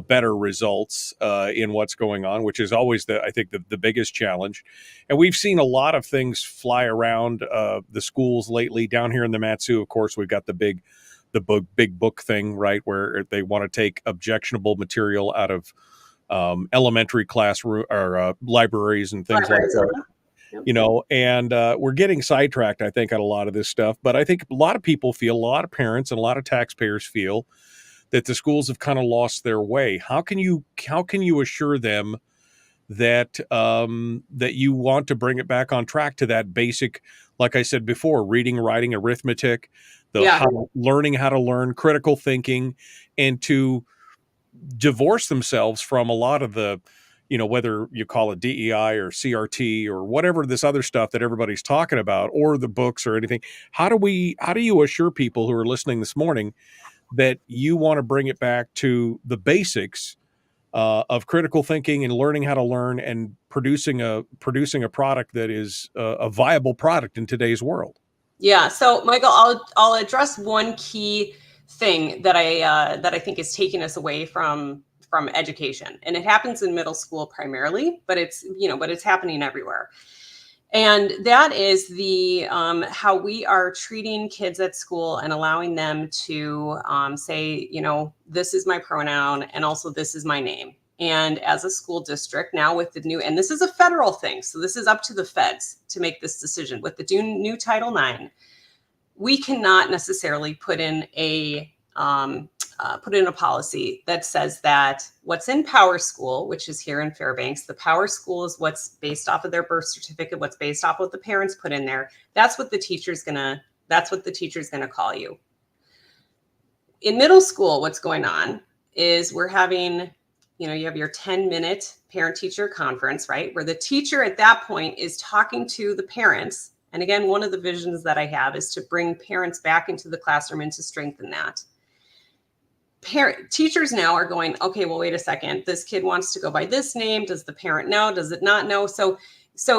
G: better results in what's going on, which is always, I think, the biggest challenge. And we've seen a lot of things fly around the schools lately. Down here in the Mat-Su, of course, we've got the big book thing, right, where they want to take objectionable material out of elementary classroom or libraries and things like that. And we're getting sidetracked, I think, on a lot of this stuff. But I think a lot of people feel, a lot of parents and a lot of taxpayers feel that the schools have kind of lost their way. How can you assure them that that you want to bring it back on track to that basic, like I said before, reading, writing, arithmetic, learning how to learn, critical thinking, and to divorce themselves from a lot of the, whether you call it DEI or CRT or whatever this other stuff that everybody's talking about, or the books or anything. How do you assure people who are listening this morning that you want to bring it back to the basics of critical thinking and learning how to learn and producing a product that is a viable product in today's world?
H: Yeah. So, Michael, I'll address one key thing that I think is taking us away from education, and it happens in middle school primarily, but it's happening everywhere. And that is the how we are treating kids at school and allowing them to say, this is my pronoun and also this is my name. And as a school district now with the new, and this is a federal thing, so this is up to the feds to make this decision. With the new Title IX, we cannot necessarily put in a policy that says that what's in Power School, which is here in Fairbanks, the Power School is what's based off of their birth certificate, what's based off what the parents put in there. That's what the teacher's gonna call you. In middle school, what's going on is we're having, you have your 10-minute parent-teacher conference, right? Where the teacher at that point is talking to the parents. And again, one of the visions that I have is to bring parents back into the classroom and to strengthen that. Teachers now are going, okay, well, wait a second. This kid wants to go by this name. Does the parent know? Does it not know? So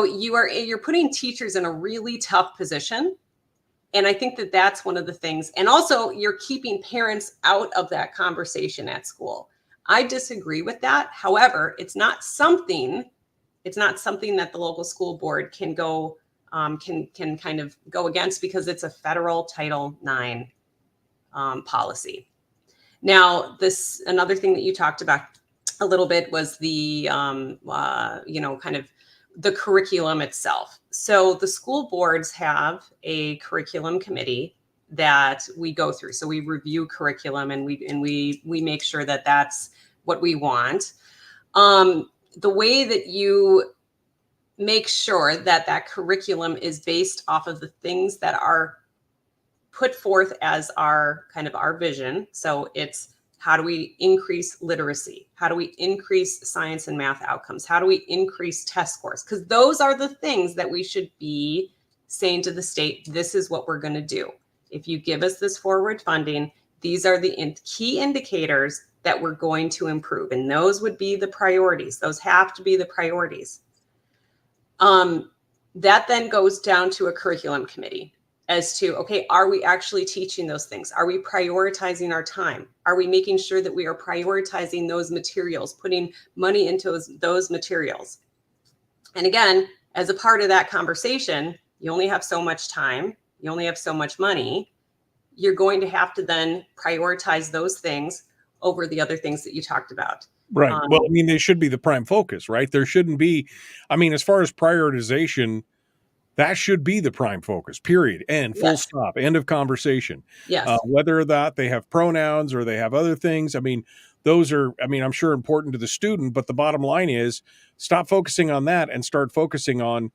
H: you're putting teachers in a really tough position. And I think that that's one of the things. And also you're keeping parents out of that conversation at school. I disagree with that. However, it's not something that the local school board can go, can kind of go against because it's a federal Title IX policy. Now, another thing that you talked about a little bit was the, kind of the curriculum itself. So the school boards have a curriculum committee that we go through. So we review curriculum and we make sure that that's what we want. The way that you make sure that that curriculum is based off of the things that are put forth as our vision. So it's, how do we increase literacy? How do we increase science and math outcomes? How do we increase test scores? Because those are the things that we should be saying to the state, this is what we're going to do. If you give us this forward funding, these are the key indicators that we're going to improve. And those would be the priorities. Those have to be the priorities. That then goes down to a curriculum committee as to, okay, are we actually teaching those things? Are we prioritizing our time? Are we making sure that we are prioritizing those materials, putting money into those materials? And again, as a part of that conversation, you only have so much time, you only have so much money. You're going to have to then prioritize those things over the other things that you talked about.
G: Right. Well, I mean, they should be the prime focus, right? There shouldn't be, I mean, as far as prioritization, that should be the prime focus, period. End, full stop, end of conversation.
H: Yes.
G: Whether or not they have pronouns or they have other things, I mean, those are, I'm sure important to the student, but the bottom line is stop focusing on that and start focusing on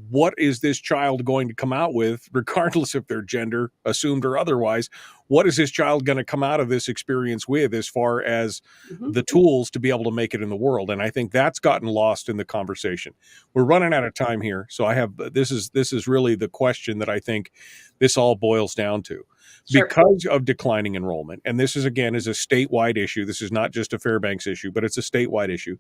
G: what is this child going to come out with, regardless of their gender, assumed or otherwise. What is this child going to come out of this experience with as far as the tools to be able to make it in the world? And I think that's gotten lost in the conversation. We're running out of time here. So this is really the question that I think this all boils down to. Sure. Because of declining enrollment. And this is a statewide issue. This is not just a Fairbanks issue, but it's a statewide issue.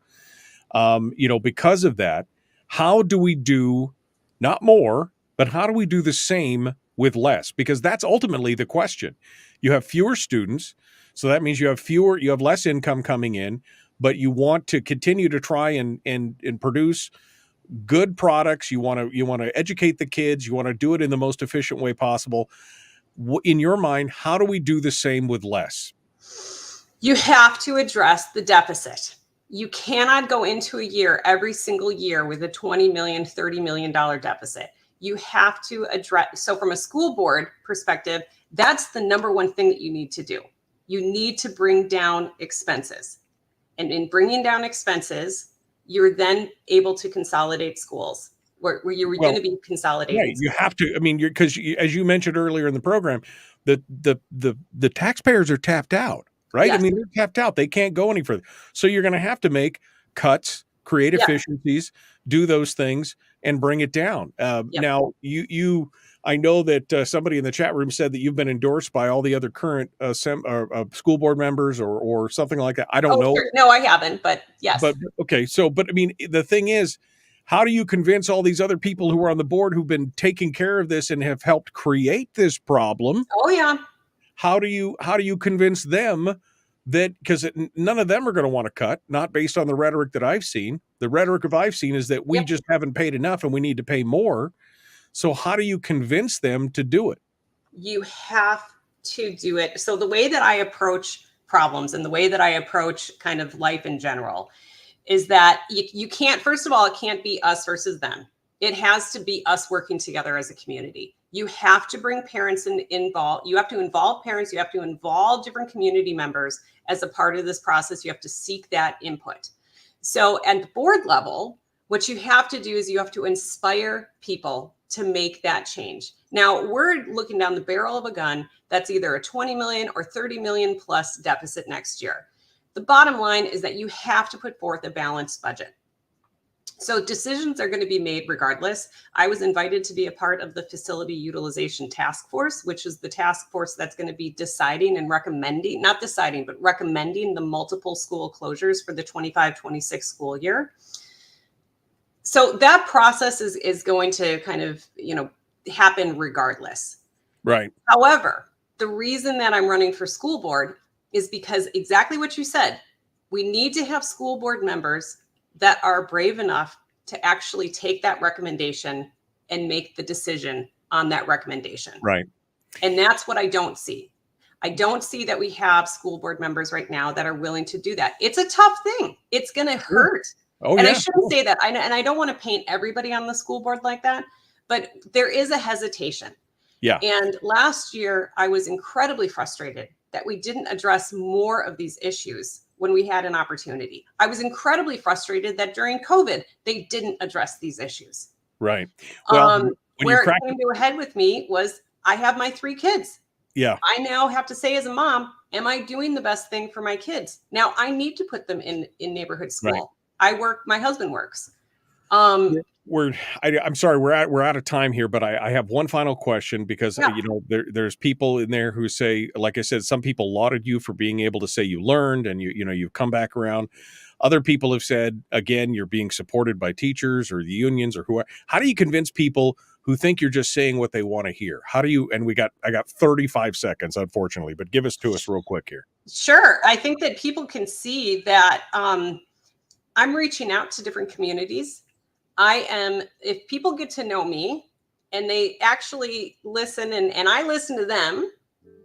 G: Because of that, how do we do not more, but how do we do the same with less? Because that's ultimately the question. You have fewer students, so that means you have less income coming in, but you want to continue to try and produce good products. You want to educate the kids. You want to do it in the most efficient way possible. In your mind, how do we do the same with less?
H: You have to address the deficit. You cannot go into a year every single year with a $20 million, $30 million deficit. You have to address. So from a school board perspective, that's the number one thing that you need to do. You need to bring down expenses. And in bringing down expenses, you're then able to consolidate schools where you were going to be consolidating.
G: Right. You have to, because as you mentioned earlier in the program, the taxpayers are tapped out. Right. Yes. They're tapped out. They can't go any further. So you're going to have to make cuts, create efficiencies, do those things and bring it down. Now, I know that somebody in the chat room said that you've been endorsed by all the other current school board members or something like that. I don't know.
H: Sure. No, I haven't. But yes.
G: But OK, so the thing is, how do you convince all these other people who are on the board who've been taking care of this and have helped create this problem?
H: Oh, yeah.
G: How do you convince them that, because none of them are going to want to cut, not based on the rhetoric that I've seen. The rhetoric I've seen is that we just haven't paid enough and we need to pay more. So how do you convince them to do it?
H: You have to do it. So the way that I approach problems and the way that I approach kind of life in general is that you can't, first of all, it can't be us versus them. It has to be us working together as a community. You have to bring parents involved. You have to involve parents. You have to involve different community members as a part of this process. You have to seek that input. So at the board level, what you have to do is you have to inspire people to make that change. Now we're looking down the barrel of a gun that's either a 20 million or 30 million plus deficit next year. The bottom line is that you have to put forth a balanced budget. So decisions are going to be made regardless. I was invited to be a part of the facility utilization task force, which is the task force that's going to be deciding and recommending, not deciding, but recommending the multiple school closures for the 25-26 school year. So that process is going to kind of, happen regardless.
G: Right.
H: However, the reason that I'm running for school board is because exactly what you said, we need to have school board members that are brave enough to actually take that recommendation and make the decision on that recommendation.
G: Right.
H: And that's what I don't see. I don't see that we have school board members right now that are willing to do that. It's a tough thing. It's going to hurt.
G: Oh,
H: and
G: yeah.
H: I shouldn't say that. And I don't want to paint everybody on the school board like that, but there is a hesitation.
G: Yeah.
H: And last year, I was incredibly frustrated that we didn't address more of these issues when we had an opportunity. I was incredibly frustrated that during COVID, they didn't address these issues.
G: Right. Well,
H: where it came to a head with me was I have my 3 kids.
G: Yeah.
H: I now have to say as a mom, am I doing the best thing for my kids? Now I need to put them in neighborhood school.
G: Right.
H: I work, my husband works.
G: I'm sorry, we're out of time here, but I have one final question because there's people in there who say, like I said, some people lauded you for being able to say you learned and you've come back around. Other people have said, again, you're being supported by teachers or the unions or whoever. How do you convince people who think you're just saying what they want to hear? How do you? And I got 35 seconds, unfortunately, but give us to us real quick here.
H: Sure, I think that people can see that I'm reaching out to different communities. If people get to know me and they actually listen and I listen to them,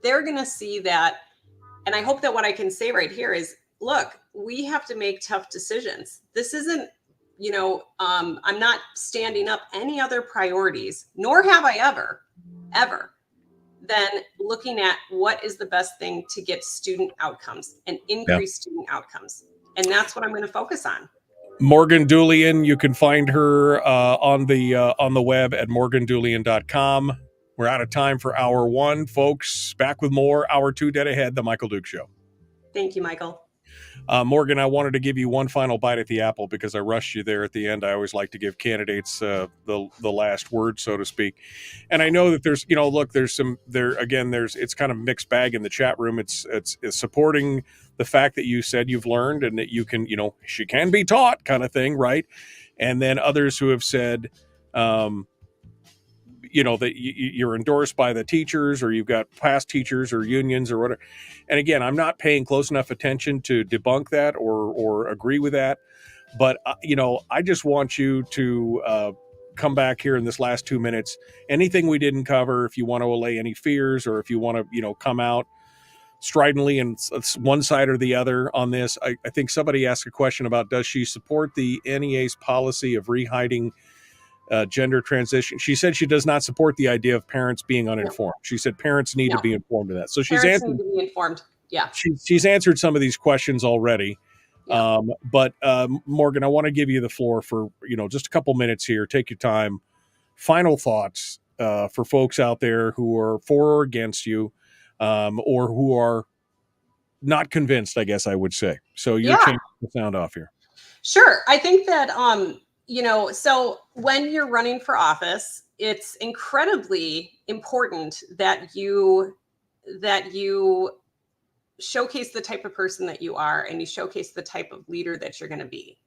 H: they're going to see that. And I hope that what I can say right here is, look, we have to make tough decisions. This isn't, I'm not standing up any other priorities, nor have I ever, than looking at what is the best thing to get student outcomes and increase student outcomes. And that's what I'm going to focus on.
G: Morgan Dulian, you can find her on the web at morgandulian.com. We're out of time for hour 1, folks. Back with more. Hour 2 dead ahead, The Michael Duke Show.
H: Thank you, Michael.
G: Morgan, I wanted to give you one final bite at the apple because I rushed you there at the end. I always like to give candidates the last word, so to speak. And I know that there's it's kind of mixed bag in the chat room. It's supporting the fact that you said you've learned and that you can, she can be taught kind of thing, right? And then others who have said, that you're endorsed by the teachers or you've got past teachers or unions or whatever. And again, I'm not paying close enough attention to debunk that or agree with that. But, I just want you to come back here in this last 2 minutes. Anything we didn't cover, if you want to allay any fears or if you want to, come out stridently and one side or the other on this. I think somebody asked a question about, does she support the NEA's policy of rehiding gender transition? She said she does not support the idea of parents being uninformed. She said parents need to be informed of that. So she's
H: parents
G: answered.
H: Need to be informed. Yeah.
G: She's answered some of these questions already. Yeah. But Morgan, I want to give you the floor for just a couple minutes here. Take your time. Final thoughts for folks out there who are for or against you, or who are not convinced, I guess I would say. So you're changing the sound off here. Sure.
H: I think that so when you're running for office, it's incredibly important that you showcase the type of person that you are and you showcase the type of leader that you're going to be.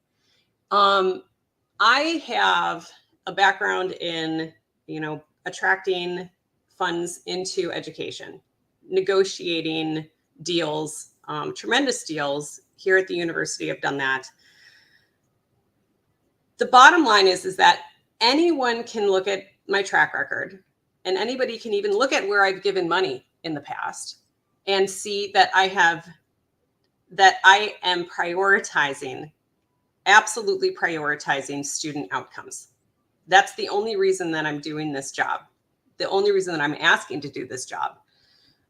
H: I have a background in, attracting funds into education, negotiating deals tremendous deals here at the university. Have done that. The bottom line is that anyone can look at my track record, and anybody can even look at where I've given money in the past and see that I am absolutely prioritizing student outcomes. That's the only reason that I'm doing this job. The only reason that I'm asking to do this job.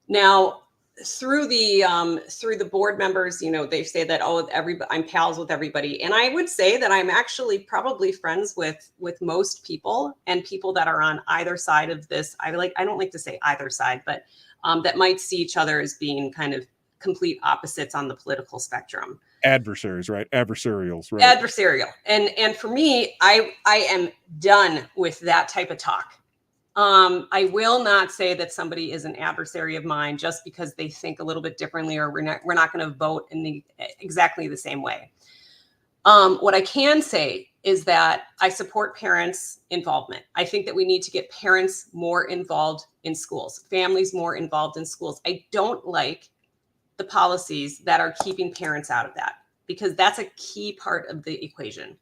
H: Now, through the board members, they say that, I'm pals with everybody. And I would say that I'm actually probably friends with most people, and people that are on either side of this. I don't like to say either side, but that might see each other as being kind of complete opposites on the political spectrum.
G: Adversaries, right? Adversarials, right?
H: Adversarial. And for me, I am done with that type of talk. I will not say that somebody is an adversary of mine just because they think a little bit differently, or we're not going to vote in exactly the same way. What I can say is that I support parents' involvement. I think that we need to get parents more involved in schools, families more involved in schools. I don't like the policies that are keeping parents out of that, because that's a key part of the equation.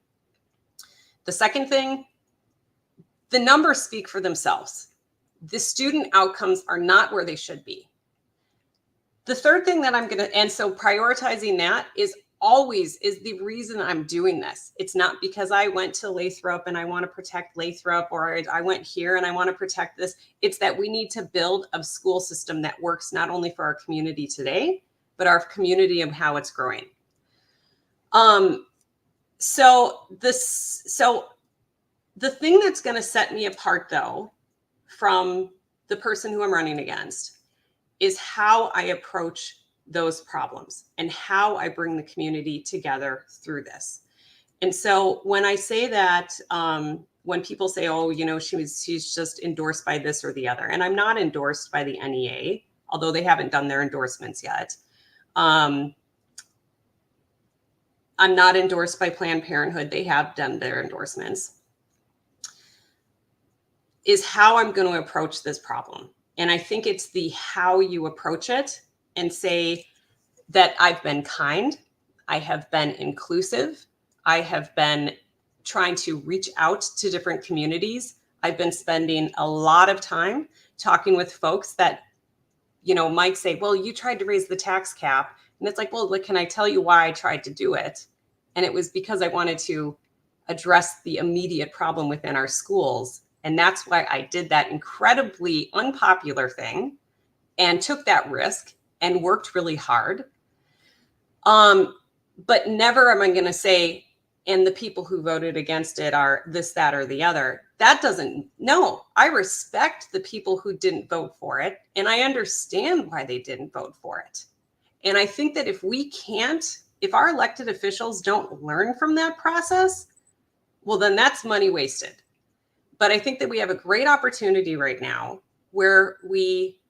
H: The second thing, the numbers speak for themselves. The student outcomes are not where they should be. The third thing that and so prioritizing that is the reason I'm doing this. It's not because I went to Lathrop and I want to protect Lathrop, or I went here and I want to protect this. It's that we need to build a school system that works not only for our community today, but our community and how it's growing. So the thing that's going to set me apart, though, from the person who I'm running against is how I approach those problems and how I bring the community together through this. And so when I say that, when people say, oh, she's just endorsed by this or the other, and I'm not endorsed by the NEA, although they haven't done their endorsements yet. I'm not endorsed by Planned Parenthood. They have done their endorsements. Is how I'm going to approach this problem. And I think it's the how you approach it, and say that I've been kind, I have been inclusive, I have been trying to reach out to different communities. I've been spending a lot of time talking with folks that, might say, well, you tried to raise the tax cap. And it's like, well, can I tell you why I tried to do it? And it was because I wanted to address the immediate problem within our schools. And that's why I did that incredibly unpopular thing and took that risk and worked really hard. But never am I going to say, and the people who voted against it are this, that, or the other. No, I respect the people who didn't vote for it. And I understand why they didn't vote for it. And I think that if our elected officials don't learn from that process, well, then that's money wasted. But I think that we have a great opportunity right now where we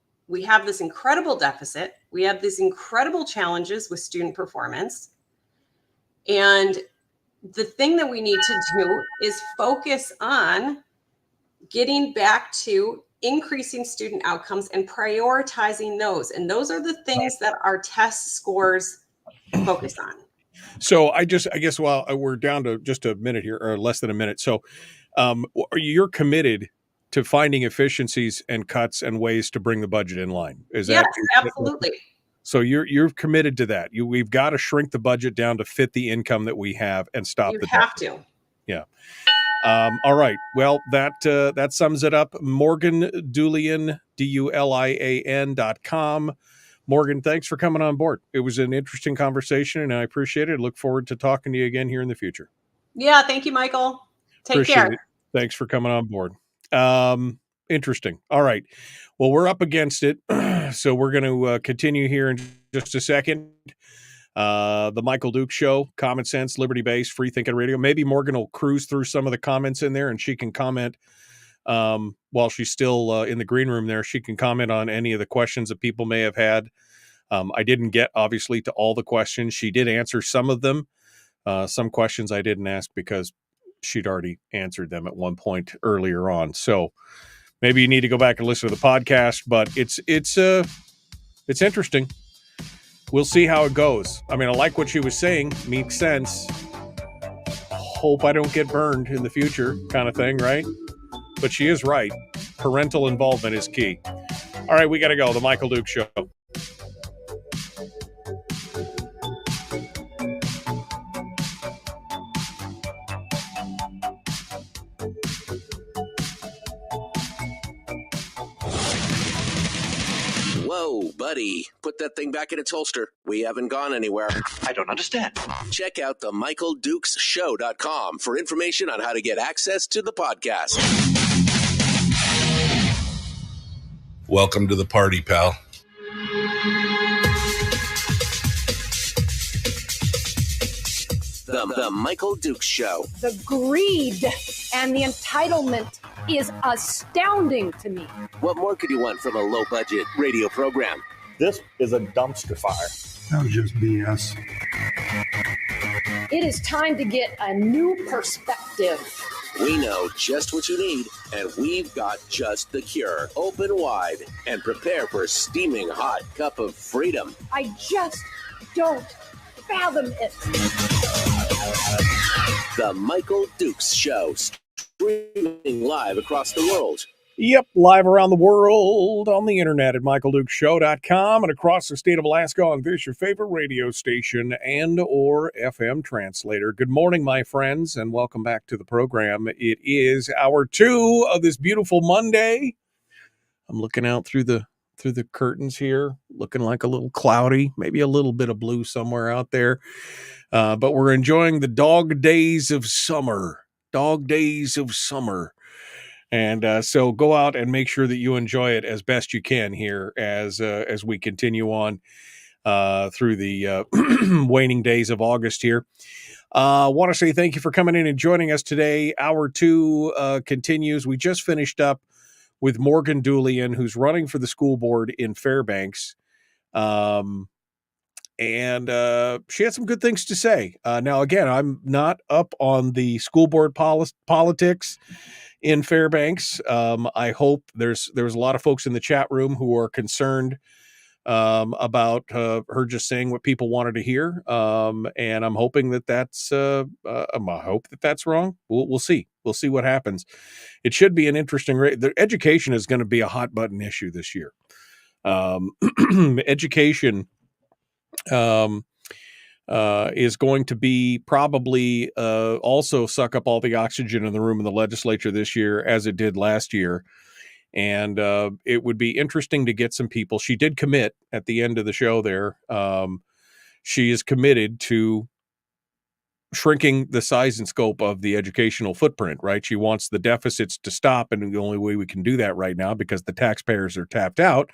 H: have this incredible deficit. We have these incredible challenges with student performance. And the thing that we need to do is focus on getting back to increasing student outcomes and prioritizing those. And those are the things that our test scores focus on.
G: So I guess while we're down to just a minute here, or less than a minute. So you're committed to finding efficiencies and cuts and ways to bring the budget in line. Is that?
H: Yes, absolutely.
G: So you're committed to that. We've got to shrink the budget down to fit the income that we have and stop the deficit.
H: You have to.
G: Yeah. All right. Well, that sums it up. Morgan Dulian, DULIAN.com. Morgan, thanks for coming on board. It was an interesting conversation, and I appreciate it. Look forward to talking to you again here in the future.
H: Yeah. Thank you, Michael. Take care.
G: It. Thanks for coming on board. Interesting. All right. Well, we're up against it. So we're going to continue here in just a second. The Michael Duke Show, Common Sense, Liberty Based, Free Thinking Radio. Maybe Morgan will cruise through some of the comments in there, and she can comment while she's still in the green room there. She can comment on any of the questions that people may have had. I didn't get, obviously, to all the questions. She did answer some of them. Some questions I didn't ask because she'd already answered them at one point earlier on. So maybe you need to go back and listen to the podcast, but it's interesting. we'll see how it goes. I mean, I like what she was saying. Makes sense. Hope I don't get burned in the future kind of thing, right? But she is right. Parental involvement is key. All right, we got to go. The Michael Duke Show.
A: Whoa, buddy. Put that thing back in its holster. We haven't gone anywhere.
I: I don't understand.
A: Check out the MichaelDukesShow.com for information on how to get access to the podcast.
C: Welcome to the party, pal.
A: The Michael Dukes Show.
D: The greed and the entitlement is astounding to me.
A: What more could you want from a low-budget radio program?
E: This is a dumpster fire.
F: That was just BS.
D: It is time to get a new perspective.
A: We know just what you need, and we've got just the cure. Open wide and prepare for a steaming hot cup of freedom.
D: I just don't fathom it.
A: The Michael Dukes Show, streaming live across the world.
G: Yep, live around the world on the internet at michaeldukeshow.com and across the state of Alaska on this, your favorite radio station and or FM translator. Good morning, my friends, and welcome back to the program. It is hour 2 of this beautiful Monday. I'm looking out through the curtains here, looking like a little cloudy, maybe a little bit of blue somewhere out there. But we're enjoying the dog days of summer. Dog days of summer. And so go out and make sure that you enjoy it as best you can here as we continue on through the waning days of August here. Want to say thank you for coming in and joining us today. Hour 2 continues. We just finished up with Morgan Dulian, who's running for the school board in Fairbanks. And she had some good things to say. Now, again, I'm not up on the school board politics in Fairbanks. I hope there's a lot of folks in the chat room who are concerned about her just saying what people wanted to hear. And I'm hoping that's I hope that's wrong. We'll see. We'll see what happens. It should be an interesting the education is going to be a hot button issue this year. Education is going to be probably also suck up all the oxygen in the room in the legislature this year as it did last year. And it would be interesting to get some people. She did commit at the end of the show there. She is committed to shrinking the size and scope of the educational footprint, right? She wants the deficits to stop. And the only way we can do that right now, because the taxpayers are tapped out,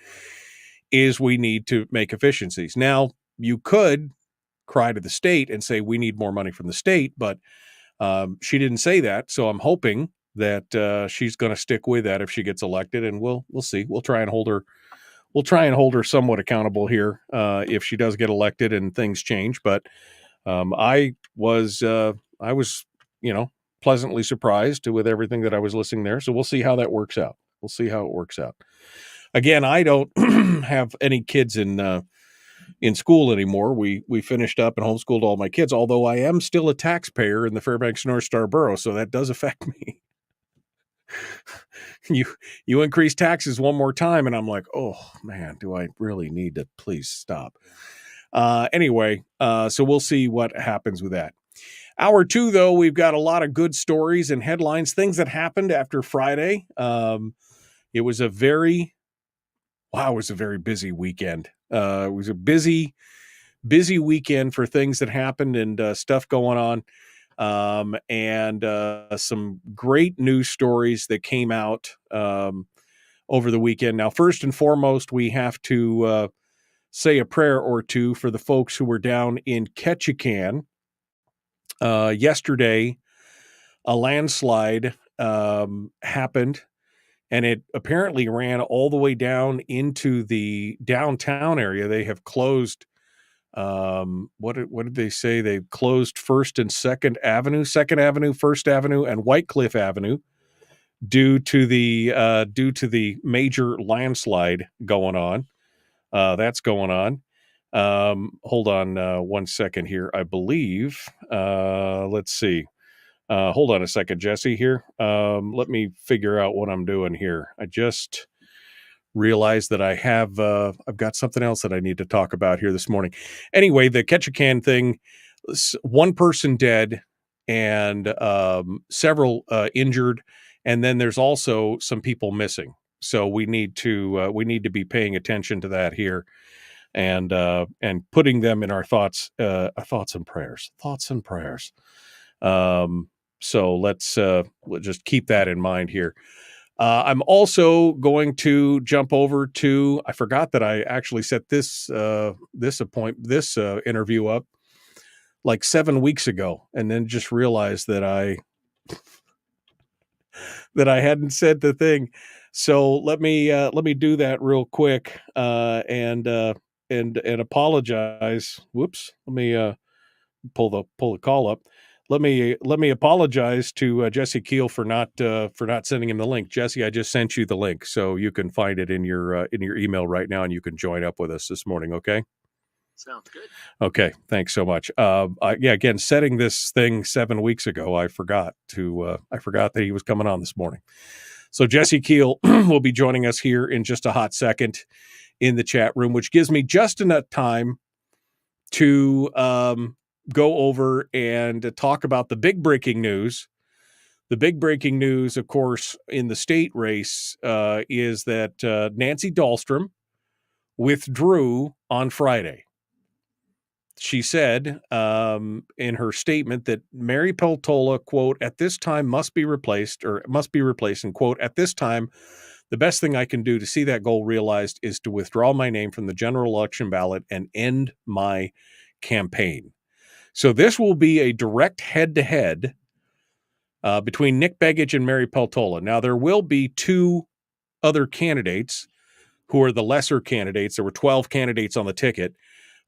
G: is we need to make efficiencies. Now, you could cry to the state and say, we need more money from the state, but she didn't say that. So I'm hoping that she's going to stick with that if she gets elected, and we'll see. We'll try and hold her. We'll try and hold her somewhat accountable here if she does get elected and things change. But I was pleasantly surprised with everything that I was listening there. So we'll see how that works out. We'll see how it works out. Again, I don't have any kids in school anymore. We finished up and homeschooled all my kids, although I am still a taxpayer in the Fairbanks North Star Borough, so that does affect me. You increase taxes one more time, and I'm like, oh man, do I really need to please stop? Anyway, so we'll see what happens with that. Hour 2, though, we've got a lot of good stories and headlines, things that happened after Friday. It was a very busy weekend. It was a busy weekend for things that happened and stuff going on. And some great news stories that came out over the weekend. Now, first and foremost, we have to say a prayer or two for the folks who were down in Ketchikan. Yesterday, a landslide happened. And it apparently ran all the way down into the downtown area. They have closed, what did they say? They've closed 1st and 2nd Avenue, 2nd Avenue, 1st Avenue, and White Cliff Avenue due to the major landslide going on. That's going on. Hold on 1 second here. I believe. Let's see. Hold on a second, Jesse. Here. Let me figure out what I'm doing here. I just realized that I've got something else that I need to talk about here this morning. Anyway, the Ketchikan thing. One person dead and several injured, and then there's also some people missing. So we need to be paying attention to that here, and putting them in our thoughts and prayers. So let's just keep that in mind here. I'm also going to jump over to. I forgot that I actually set this interview up like 7 weeks ago, and then just realized that I hadn't said the thing. So let me do that real quick and apologize. Whoops. Let me pull the call up. Let me apologize to Jesse Keihl for not sending him the link. Jesse, I just sent you the link, so you can find it in your email right now, and you can join up with us this morning. Okay.
B: Sounds good.
G: Okay, thanks so much. Again, setting this thing 7 weeks ago, I forgot that he was coming on this morning. So Jesse Keihl will be joining us here in just a hot second in the chat room, which gives me just enough time to go over and talk about the big breaking news. The big breaking news, of course, in the state race is that Nancy Dahlstrom withdrew on Friday. She said in her statement that Mary Peltola, quote, at this time must be replaced, and quote, at this time, the best thing I can do to see that goal realized is to withdraw my name from the general election ballot and end my campaign. So this will be a direct head-to-head between Nick Begich and Mary Peltola. Now, there will be two other candidates who are the lesser candidates. There were 12 candidates on the ticket.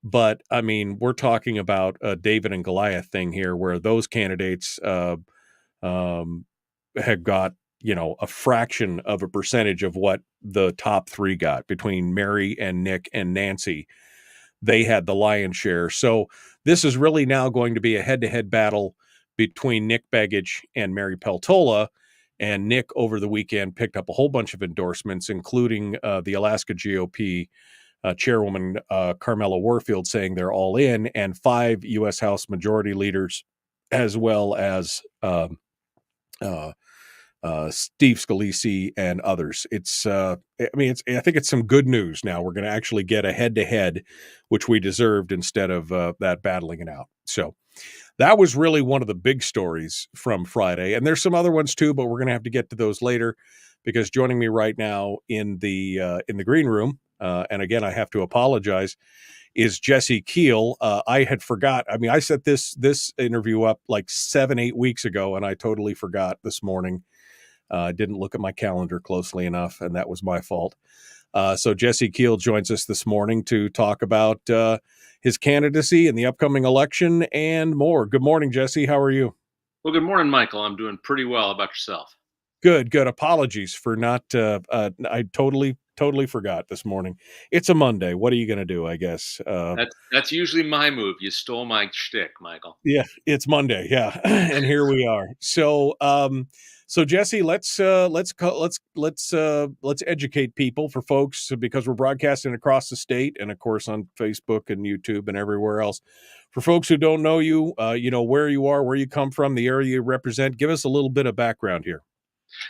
G: But, I mean, we're talking about a David and Goliath thing here where those candidates had got, a fraction of a percentage of what the top three got between Mary and Nick and Nancy. They had the lion's share. So this is really now going to be a head-to-head battle between Nick Begich and Mary Peltola. And Nick, over the weekend, picked up a whole bunch of endorsements, including the Alaska GOP Chairwoman Carmela Warfield saying they're all in, and 5 U.S. House Majority Leaders, as well as Steve Scalise and others. I think it's some good news now. We're going to actually get a head-to-head, which we deserved instead of that battling it out. So that was really one of the big stories from Friday. And there's some other ones too, but we're going to have to get to those later, because joining me right now in the green room, and again, I have to apologize, is Jesse Keihl. I had forgot. I mean, I set this interview up like 7-8 weeks ago, and I totally forgot this morning. Didn't look at my calendar closely enough, and that was my fault. So Jesse Keihl joins us this morning to talk about his candidacy in the upcoming election and more. Good morning, Jesse. How are you?
J: Well, good morning, Michael. I'm doing pretty well. How about yourself?
G: Good. Apologies for not. I totally forgot this morning. It's a Monday. What are you going to do? I guess
J: that's usually my move. You stole my shtick, Michael.
G: Yeah, it's Monday. Yeah, and here we are. So, Jesse, let's educate people, for folks, because we're broadcasting across the state and of course on Facebook and YouTube and everywhere else. For folks who don't know you, where you are, where you come from, the area you represent. Give us a little bit of background here.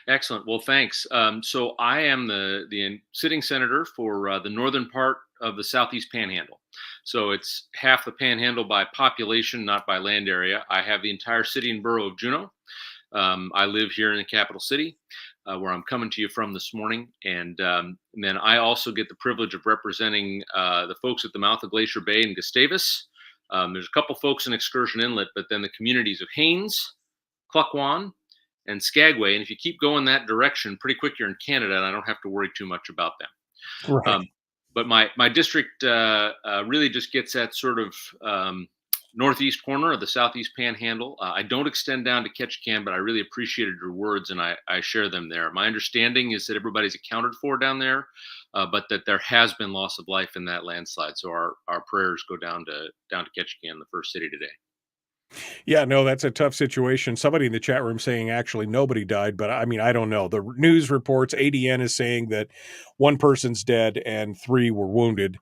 J: Excellent. Well, thanks. So I am the sitting senator for the northern part of the Southeast Panhandle. So it's half the Panhandle by population, not by land area. I have the entire city and borough of Juneau. I live here in the capital city, where I'm coming to you from this morning. And then I also get the privilege of representing the folks at the mouth of Glacier Bay and Gustavus. There's a couple folks in Excursion Inlet, but then the communities of Haines, Cluckwan, and Skagway. And if you keep going that direction, pretty quick you're in Canada, and I don't have to worry too much about them.
G: Right.
J: But my district really just gets at sort of northeast corner of the southeast panhandle. I don't extend down to Ketchikan, but I really appreciated your words, and I share them there. My understanding is that everybody's accounted for down there, but that there has been loss of life in that landslide. So our prayers go down to Ketchikan, the first city today.
G: Yeah, no, that's a tough situation. Somebody in the chat room saying actually nobody died, but I mean, I don't know. The news reports ADN is saying that one person's dead and 3 were wounded,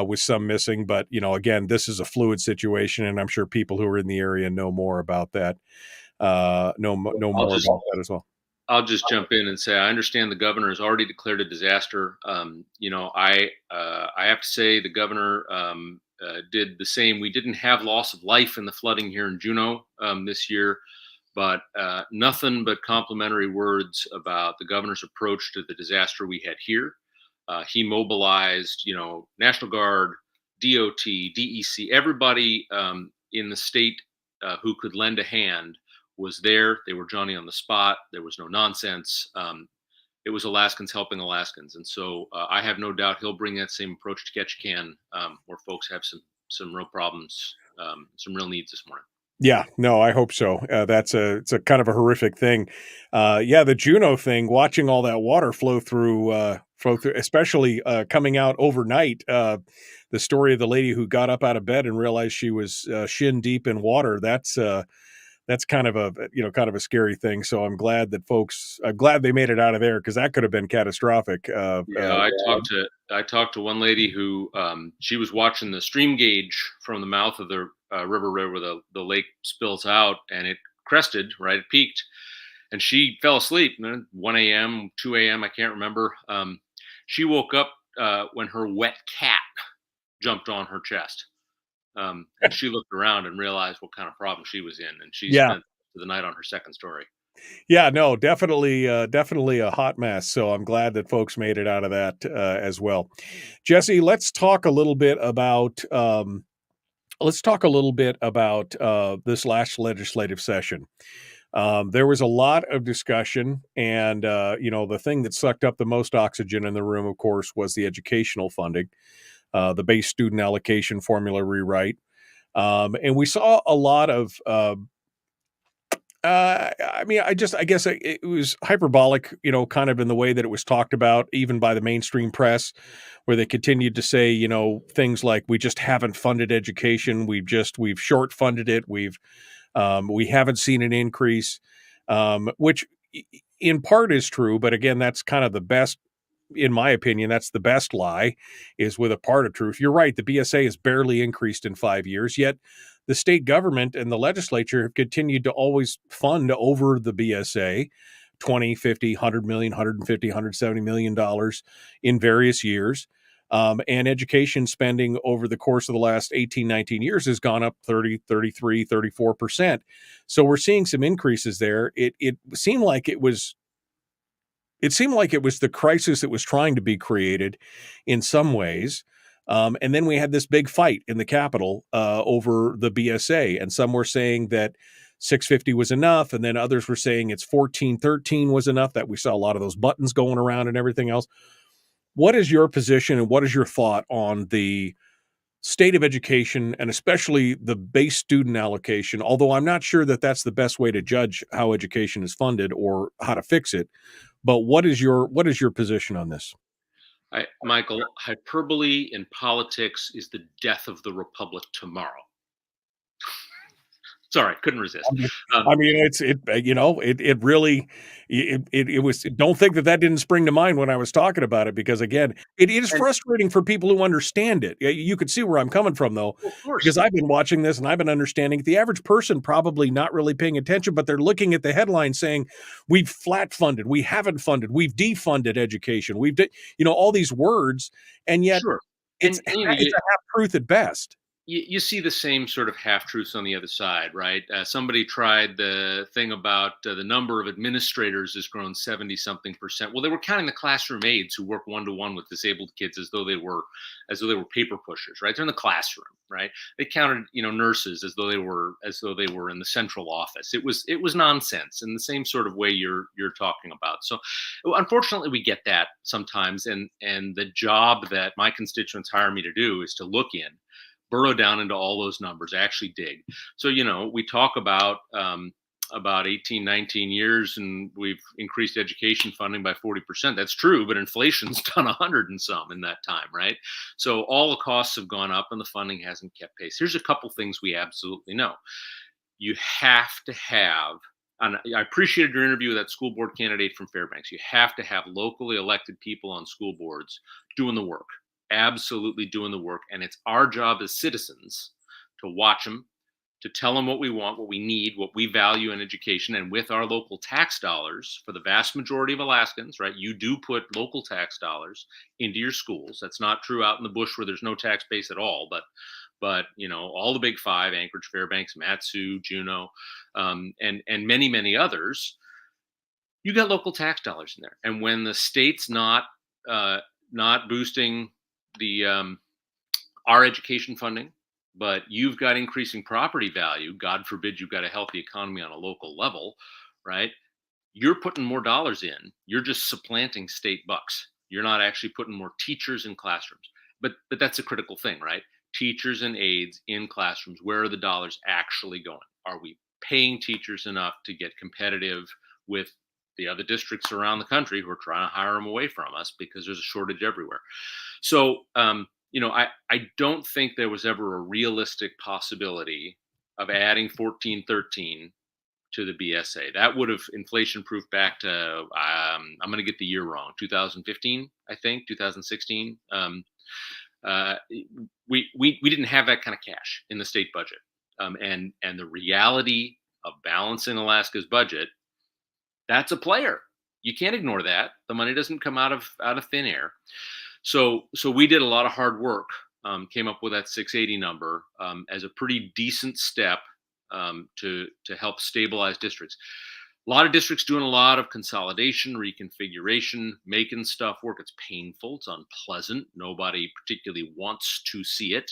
G: with some missing. But, again, this is a fluid situation, and I'm sure people who are in the area know more about that. Know more about that as well.
J: I'll just jump in and say I understand the governor has already declared a disaster. I have to say the governor did the same. We didn't have loss of life in the flooding here in Juneau this year, but nothing but complimentary words about the governor's approach to the disaster we had here. He mobilized, National Guard, DOT, DEC, everybody in the state who could lend a hand was there. They were Johnny on the spot. There was no nonsense. It was Alaskans helping Alaskans. And so I have no doubt he'll bring that same approach to Ketchikan, where folks have some real problems, some real needs this morning.
G: Yeah, no, I hope so. It's a kind of a horrific thing. The Juneau thing, watching all that water flow through, especially coming out overnight. The story of the lady who got up out of bed and realized she was shin deep in water. That's kind of a scary thing. So I'm glad they made it out of there, because that could have been catastrophic.
J: I talked to one lady who she was watching the stream gauge from the mouth of the river where the lake spills out, and it crested, right? It peaked, and she fell asleep. 1 a.m., 2 a.m., I can't remember. She woke up when her wet cat jumped on her chest. And she looked around and realized what kind of problem she was in, and she spent the night on her second story.
G: Yeah, no, definitely a hot mess. So I'm glad that folks made it out of that as well. Jesse, let's talk a little bit about this last legislative session. There was a lot of discussion, and the thing that sucked up the most oxygen in the room, of course, was the educational funding. The base student allocation formula rewrite. And we saw a lot of, I guess it was hyperbolic, kind of in the way that it was talked about, even by the mainstream press, where they continued to say, things like, we just haven't funded education. We've short funded it. We haven't seen an increase, which in part is true. But again, that's kind of the best. In my opinion, that's the best lie, is with a part of truth. You're right. The BSA has barely increased in 5 years, yet the state government and the legislature have continued to always fund over the BSA, 20, 50, 100 million, 150, 170 million dollars in various years. And education spending over the course of the last 18, 19 years has gone up 30, 33, 34%. So we're seeing some increases there. It seemed like it was the crisis that was trying to be created in some ways. And then we had this big fight in the Capitol over the BSA. And some were saying that 650 was enough. And then others were saying it's 1413 was enough, that we saw a lot of those buttons going around and everything else. What is your position, and what is your thought on the state of education, and especially the base student allocation? Although I'm not sure that that's the best way to judge how education is funded or how to fix it. But what is your position on this?
J: Michael, hyperbole in politics is the death of the republic tomorrow. Sorry, couldn't resist.
G: I mean, it really was. Don't think that didn't spring to mind when I was talking about it, because again, it is frustrating for people who understand it. You could see where I'm coming from, though, because I've been watching this and I've been understanding. The average person probably not really paying attention, but they're looking at the headline saying, "We've flat funded, we haven't funded, we've defunded education, all these words," and yet it's a half truth at best.
J: You see the same sort of half-truths on the other side, right? Somebody tried the thing about the number of administrators has grown 70-something%. Well, they were counting the classroom aides who work one-to-one with disabled kids as though they were paper pushers, right? They're in the classroom, right? They counted, nurses as though they were in the central office. It was nonsense in the same sort of way you're talking about. So, unfortunately, we get that sometimes, and the job that my constituents hire me to do is to look in. burrow down into all those numbers, actually dig. So, we talk about 18, 19 years, and we've increased education funding by 40%. That's true, but inflation's done 100 and some in that time, right? So all the costs have gone up and the funding hasn't kept pace. Here's a couple things we absolutely know. You have to have, and I appreciated your interview with that school board candidate from Fairbanks. You have to have locally elected people on school boards doing the work, absolutely doing the work. And it's our job as citizens to watch them, to tell them what we want, what we need, what we value in education. And with our local tax dollars, for the vast majority of Alaskans, right, you do put local tax dollars into your schools. That's not true out in the bush where there's no tax base at all, but all the big five, Anchorage, Fairbanks, Matsu, Juneau, and many, many others, you got local tax dollars in there. And when the state's not boosting the our education funding, but you've got increasing property value, God forbid you've got a healthy economy on a local level, right? You're putting more dollars in. You're just supplanting state bucks. You're not actually putting more teachers in classrooms. But that's a critical thing, right? Teachers and aides in classrooms. Where are the dollars actually going? Are we paying teachers enough to get competitive with the other districts around the country who are trying to hire them away from us because there's a shortage everywhere? So, I don't think there was ever a realistic possibility of adding 1413 to the BSA. That would have inflation proofed back to, I'm going to get the year wrong, 2015, I think, 2016. We didn't have that kind of cash in the state budget. And the reality of balancing Alaska's budget, that's a player. You can't ignore that. The money doesn't come out of thin air. So we did a lot of hard work, came up with that 680 number as a pretty decent step to help stabilize districts. A lot of districts doing a lot of consolidation, reconfiguration, making stuff work. It's painful. It's unpleasant. Nobody particularly wants to see it,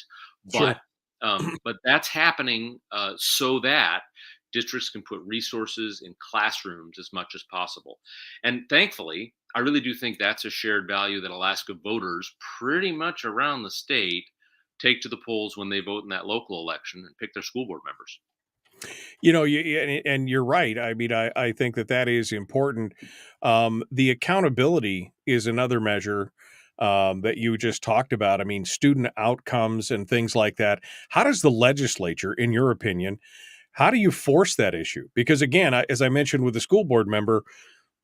J: but but that's happening so that districts can put resources in classrooms as much as possible. And thankfully, I really do think that's a shared value that Alaska voters pretty much around the state take to the polls when they vote in that local election and pick their school board members.
G: And you're right. I mean, I think that is important. The accountability is another measure that you just talked about. I mean, student outcomes and things like that. How does the legislature, in your opinion, how do you force that issue? Because again, as I mentioned with the school board member,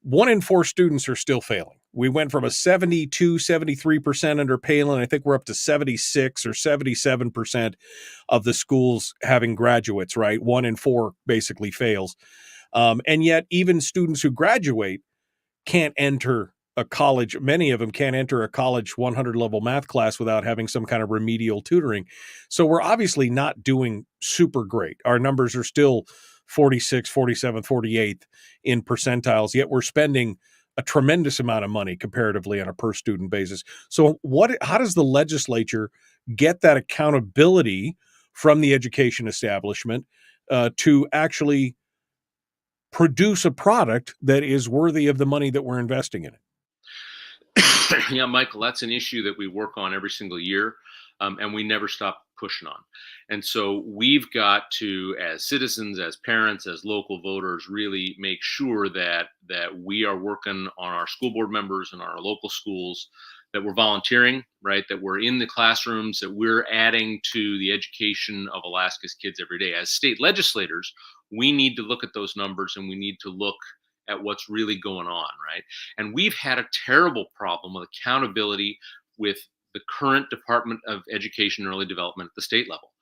G: 1 in 4 students are still failing. We went from a 72, 73% under Palin. I think we're up to 76 or 77% of the schools having graduates, right? 1 in 4 basically fails. And yet even students who graduate can't enter a college. Many of them can't enter a college 100 level math class without having some kind of remedial tutoring. So we're obviously not doing super great. Our numbers are still 46, 47, 48th in percentiles, yet we're spending a tremendous amount of money comparatively on a per student basis. So how does the legislature get that accountability from the education establishment to actually produce a product that is worthy of the money that we're investing in it?
J: Yeah, Michael, that's an issue that we work on every single year, and we never stop pushing on. And so we've got to, as citizens, as parents, as local voters, really make sure that we are working on our school board members and our local schools, that we're volunteering, right? That we're in the classrooms, that we're adding to the education of Alaska's kids every day. As state legislators, we need to look at those numbers and we need to look at what's really going on, right? And we've had a terrible problem with accountability with the current Department of Education and Early Development at the state level.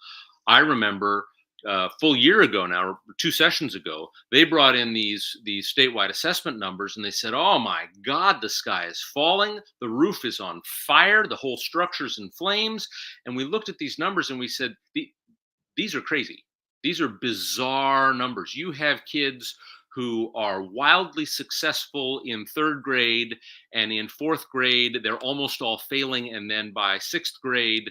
J: I remember a full year ago now, or 2 sessions ago, they brought in these statewide assessment numbers and they said, oh my God, the sky is falling. The roof is on fire. The whole structure's in flames. And we looked at these numbers and we said, these are crazy. These are bizarre numbers. You have kids who are wildly successful in 3rd grade, and in 4th grade, they're almost all failing. And then by 6th grade,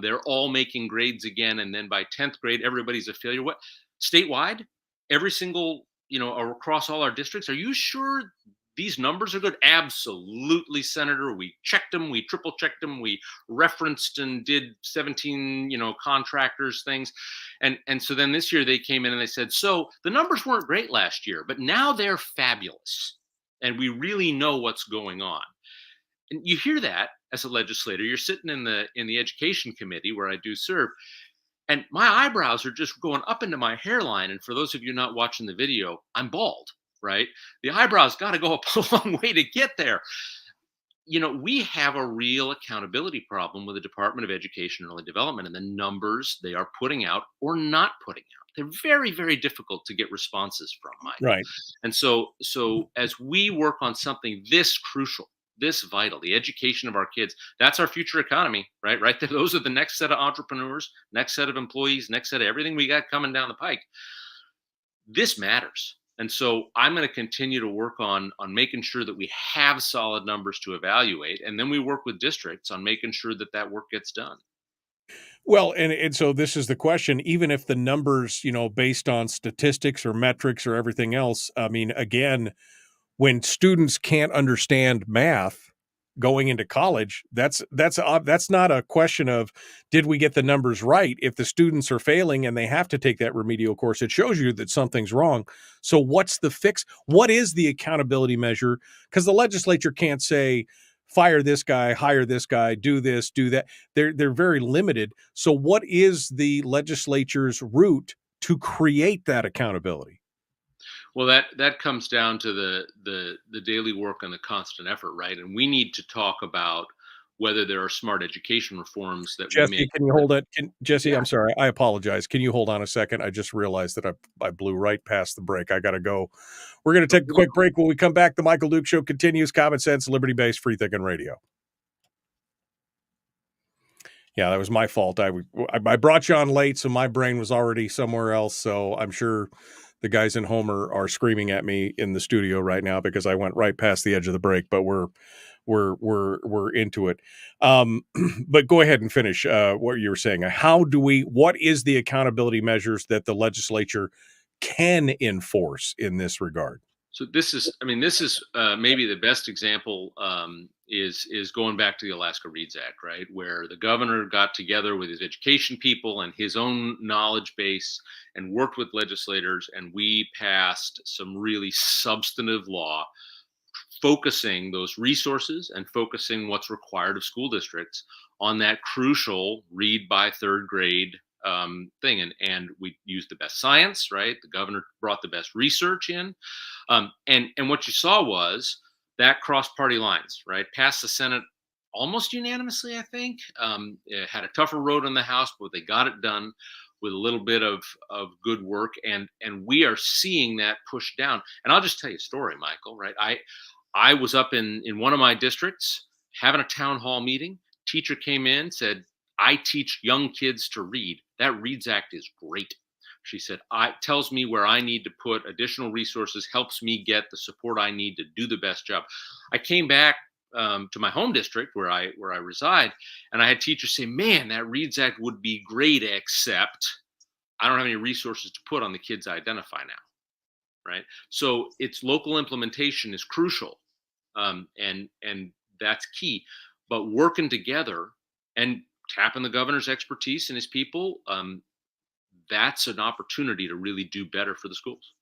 J: they're all making grades again. And then by 10th grade, everybody's a failure. What, statewide, every single, across all our districts, are you sure these numbers are good. Absolutely, Senator. We checked them. We triple checked them. We referenced and did 17, contractors things. And so then this year they came in and they said, so the numbers weren't great last year, but now they're fabulous. And we really know what's going on. And you hear that as a legislator. You're sitting in the education committee where I do serve, and my eyebrows are just going up into my hairline. And for those of you not watching the video, I'm bald, right? The eyebrows got to go up a long way to get there. We have a real accountability problem with the Department of Education and Early Development and the numbers they are putting out or not putting out. They're very, very difficult to get responses from, Mike.
G: Right.
J: And so as we work on something this crucial, this vital, the education of our kids, that's our future economy, right? Right there. Those are the next set of entrepreneurs, next set of employees, next set of everything we got coming down the pike. This matters. And so I'm going to continue to work on making sure that we have solid numbers to evaluate. And then we work with districts on making sure that work gets done.
G: Well, and so this is the question, even if the numbers, based on statistics or metrics or everything else, I mean, again, when students can't understand math going into college, that's not a question of, did we get the numbers right? If the students are failing and they have to take that remedial course, it shows you that something's wrong. So what's the fix? What is the accountability measure? Because the legislature can't say, fire this guy, hire this guy, do this, do that. They're very limited. So what is the legislature's route to create that accountability?
J: Well, that comes down to the daily work and the constant effort, right? And we need to talk about whether there are smart education reforms that
G: Jesse,
J: we make.
G: can you hold it? Jesse, yeah. I'm sorry. I apologize. Can you hold on a second? I just realized that I blew right past the break. I got to go. We're going to take a quick break. When we come back, the Michael Duke Show continues. Common sense, liberty-based, free thinking radio. Yeah, that was my fault. I brought you on late, so my brain was already somewhere else. So I'm sure the guys in Homer are screaming at me in the studio right now because I went right past the edge of the break. But we're into it. But go ahead and finish what you were saying. What is the accountability measures that the legislature can enforce in this regard?
J: So this is maybe the best example is going back to the Alaska Reads Act, right? Where the governor got together with his education people and his own knowledge base and worked with legislators, and we passed some really substantive law focusing those resources and focusing what's required of school districts on that crucial read by third grade thing. And we used the best science, right? The governor brought the best research in. And what you saw was that crossed party lines, right? Passed the Senate almost unanimously, I think. It had a tougher road in the House, but they got it done with a little bit of good work. And we are seeing that push down. And I'll just tell you a story, Michael, right? I was up in one of my districts having a town hall meeting. Teacher came in, said, I teach young kids to read. That Reads Act is great. She said, tells me where I need to put additional resources, helps me get the support I need to do the best job. I came back to my home district where I reside, and I had teachers say, man, that Reads Act would be great, except I don't have any resources to put on the kids I identify now, right? So its local implementation is crucial, and that's key. But working together and tapping the governor's expertise and his people, that's an opportunity to really do better for the schools,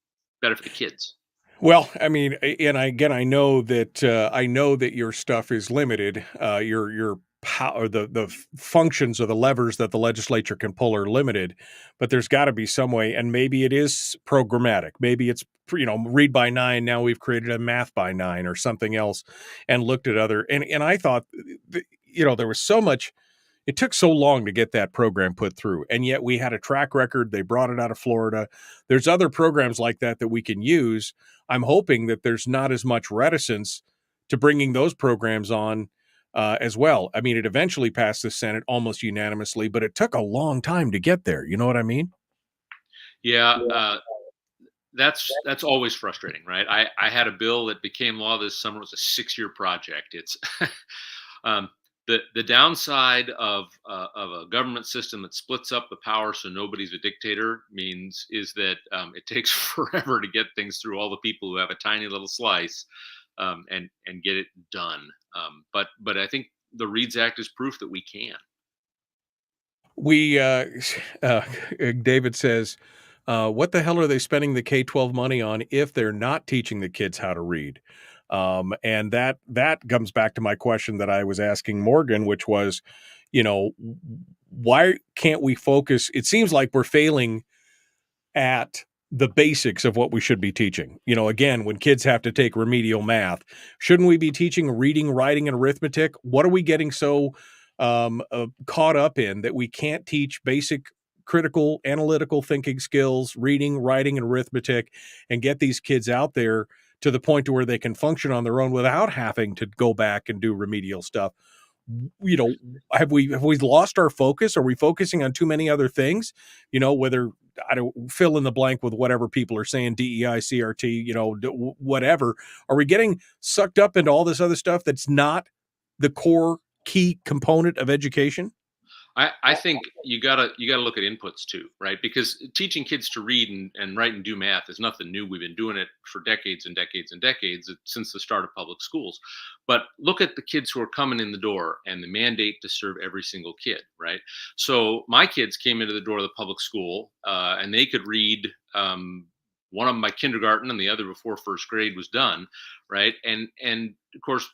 J: better for the kids.
G: Well, I mean, and again, I know that your stuff is limited. Your power, the functions or the levers that the legislature can pull are limited, but there's got to be some way. And maybe it is programmatic. Maybe it's read by 9. Now we've created a math by 9 or something else, and looked at other. And I thought, there was so much. It took so long to get that program put through, and yet we had a track record. They brought it out of Florida. There's other programs like that we can use. I'm hoping that there's not as much reticence to bringing those programs on as well. I mean, it eventually passed the Senate almost unanimously, but it took a long time to get there. You know what I mean?
J: Yeah. That's always frustrating, right? I had a bill that became law this summer. It was a 6-year project. It's the downside of a government system that splits up the power so nobody's a dictator is that it takes forever to get things through all the people who have a tiny little slice. and get it done. But I think the Reads Act is proof that we can.
G: We David says, what the hell are they spending the K-12 money on if they're not teaching the kids how to read? And that comes back to my question that I was asking Morgan, which was, why can't we focus? It seems like we're failing at the basics of what we should be teaching. Again, when kids have to take remedial math, shouldn't we be teaching reading, writing, and arithmetic? What are we getting so caught up in that we can't teach basic critical analytical thinking skills, reading, writing, and arithmetic, and get these kids out there to the point to where they can function on their own without having to go back and do remedial stuff? Have we lost our focus? Are we focusing on too many other things? Whether I don't fill in the blank with whatever people are saying, DEI, CRT, whatever. Are we getting sucked up into all this other stuff that's not the core key component of education?
J: I think you gotta look at inputs too, right? Because teaching kids to read and write and do math is nothing new. We've been doing it for decades and decades and decades since the start of public schools. But look at the kids who are coming in the door and the mandate to serve every single kid, right? So my kids came into the door of the public school and they could read one of them by kindergarten and the other before first grade was done, right? And of course,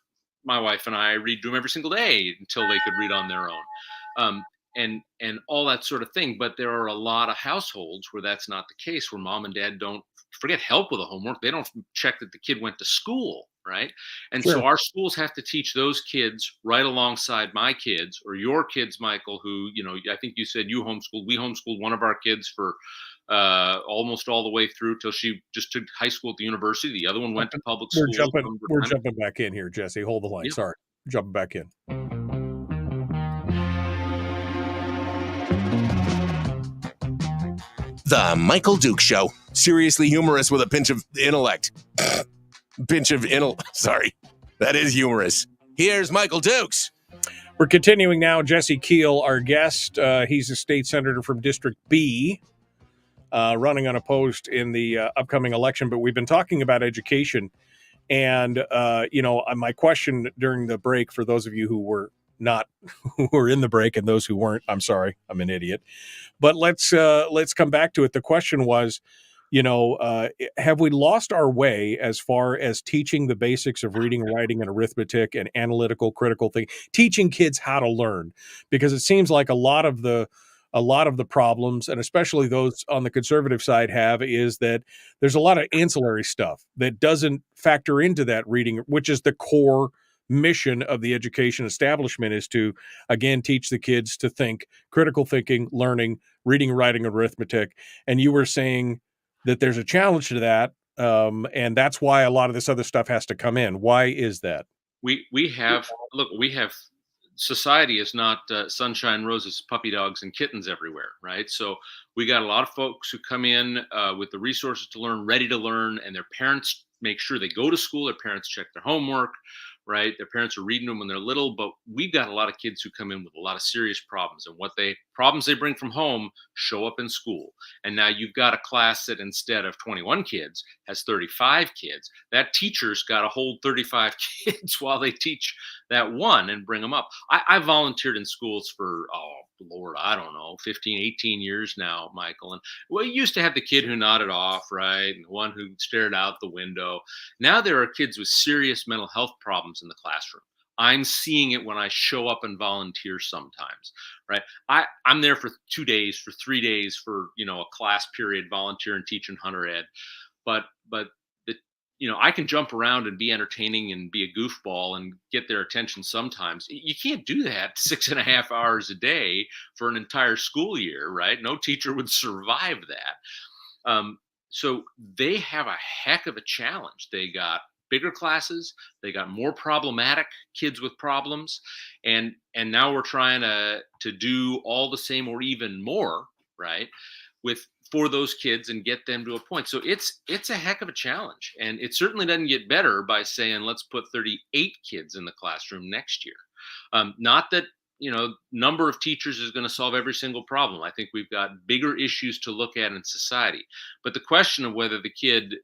J: my wife and I read to them every single day until they could read on their own. And all that sort of thing. But there are a lot of households where that's not the case, where mom and dad don't forget help with the homework. They don't check that the kid went to school, right? And
G: Sure.
J: so our schools have to teach those kids right alongside my kids or your kids, Michael, who, I think you said you homeschooled. We homeschooled one of our kids for almost all the way through till she just took high school at the university. The other one went to public school.
G: We're jumping back in here, Jesse. Hold the line.
J: Yeah.
G: Sorry. Jumping back in.
A: The Michael Duke Show. Seriously humorous with a pinch of intellect. Sorry. That is humorous. Here's Michael Dukes.
G: We're continuing now. Jesse Keihl, our guest. He's a state senator from District B, running unopposed in the upcoming election. But we've been talking about education. And, my question during the break, for those of you who were in the break and those who weren't, I'm sorry, I'm an idiot. But let's come back to it. The question was, have we lost our way as far as teaching the basics of reading, writing, and arithmetic and analytical, critical thinking, teaching kids how to learn? Because it seems like a lot of the problems, and especially those on the conservative side is that there's a lot of ancillary stuff that doesn't factor into that reading, which is the core mission of the education establishment, is to, again, teach the kids to think, critical thinking, learning, reading, writing, arithmetic. And you were saying that there's a challenge to that. And that's why a lot of this other stuff has to come in. Why is that?
J: We have society is not sunshine, roses, puppy dogs, and kittens everywhere, right? So we got a lot of folks who come in with the resources to learn, ready to learn, and their parents make sure they go to school. Their parents check their homework, right? Their parents are reading them when they're little, but we've got a lot of kids who come in with a lot of serious problems, and problems they bring from home show up in school. And now you've got a class that instead of 21 kids has 35 kids. That teacher's got to hold 35 kids while they teach that one and bring them up. I volunteered in schools for, Lord, I don't know, 15, 18 years now, Michael. And we used to have the kid who nodded off, right? And the one who stared out the window. Now there are kids with serious mental health problems in the classroom. I'm seeing it when I show up and volunteer sometimes, right? I'm there for 2 days, for 3 days, for, a class period, volunteer and teach in Hunter Ed. But I can jump around and be entertaining and be a goofball and get their attention sometimes. You can't do that 6.5 hours a day for an entire school year, right? No teacher would survive that. So they have a heck of a challenge. They got bigger classes, they got more problematic kids with problems, and now we're trying to do all the same or even more, right, for those kids and get them to a point. So it's a heck of a challenge, and it certainly doesn't get better by saying let's put 38 kids in the classroom next year. Not that number of teachers is going to solve every single problem. I think we've got bigger issues to look at in society. But the question of whether the kid,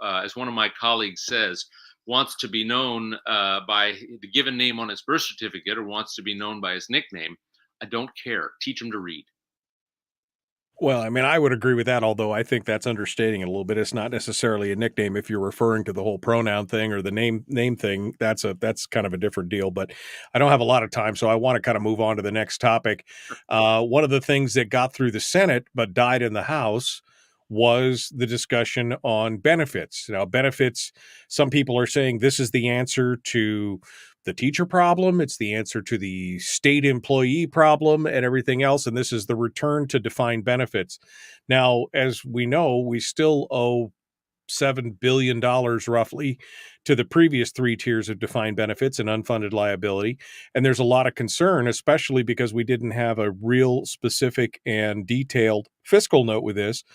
J: as one of my colleagues says, wants to be known by the given name on his birth certificate or wants to be known by his nickname, I don't care. Teach him to read.
G: Well, I mean, I would agree with that, although I think that's understating it a little bit. It's not necessarily a nickname if you're referring to the whole pronoun thing or the name thing. That's kind of a different deal. But I don't have a lot of time, so I want to kind of move on to the next topic. One of the things that got through the Senate but died in the House was the discussion on benefits. Now, benefits, some people are saying this is the answer to the teacher problem. It's the answer to the state employee problem and everything else. And this is the return to defined benefits. Now, as we know, we still owe $7 billion roughly to the previous three tiers of defined benefits and unfunded liability. And there's a lot of concern, especially because we didn't have a real specific and detailed fiscal note with this,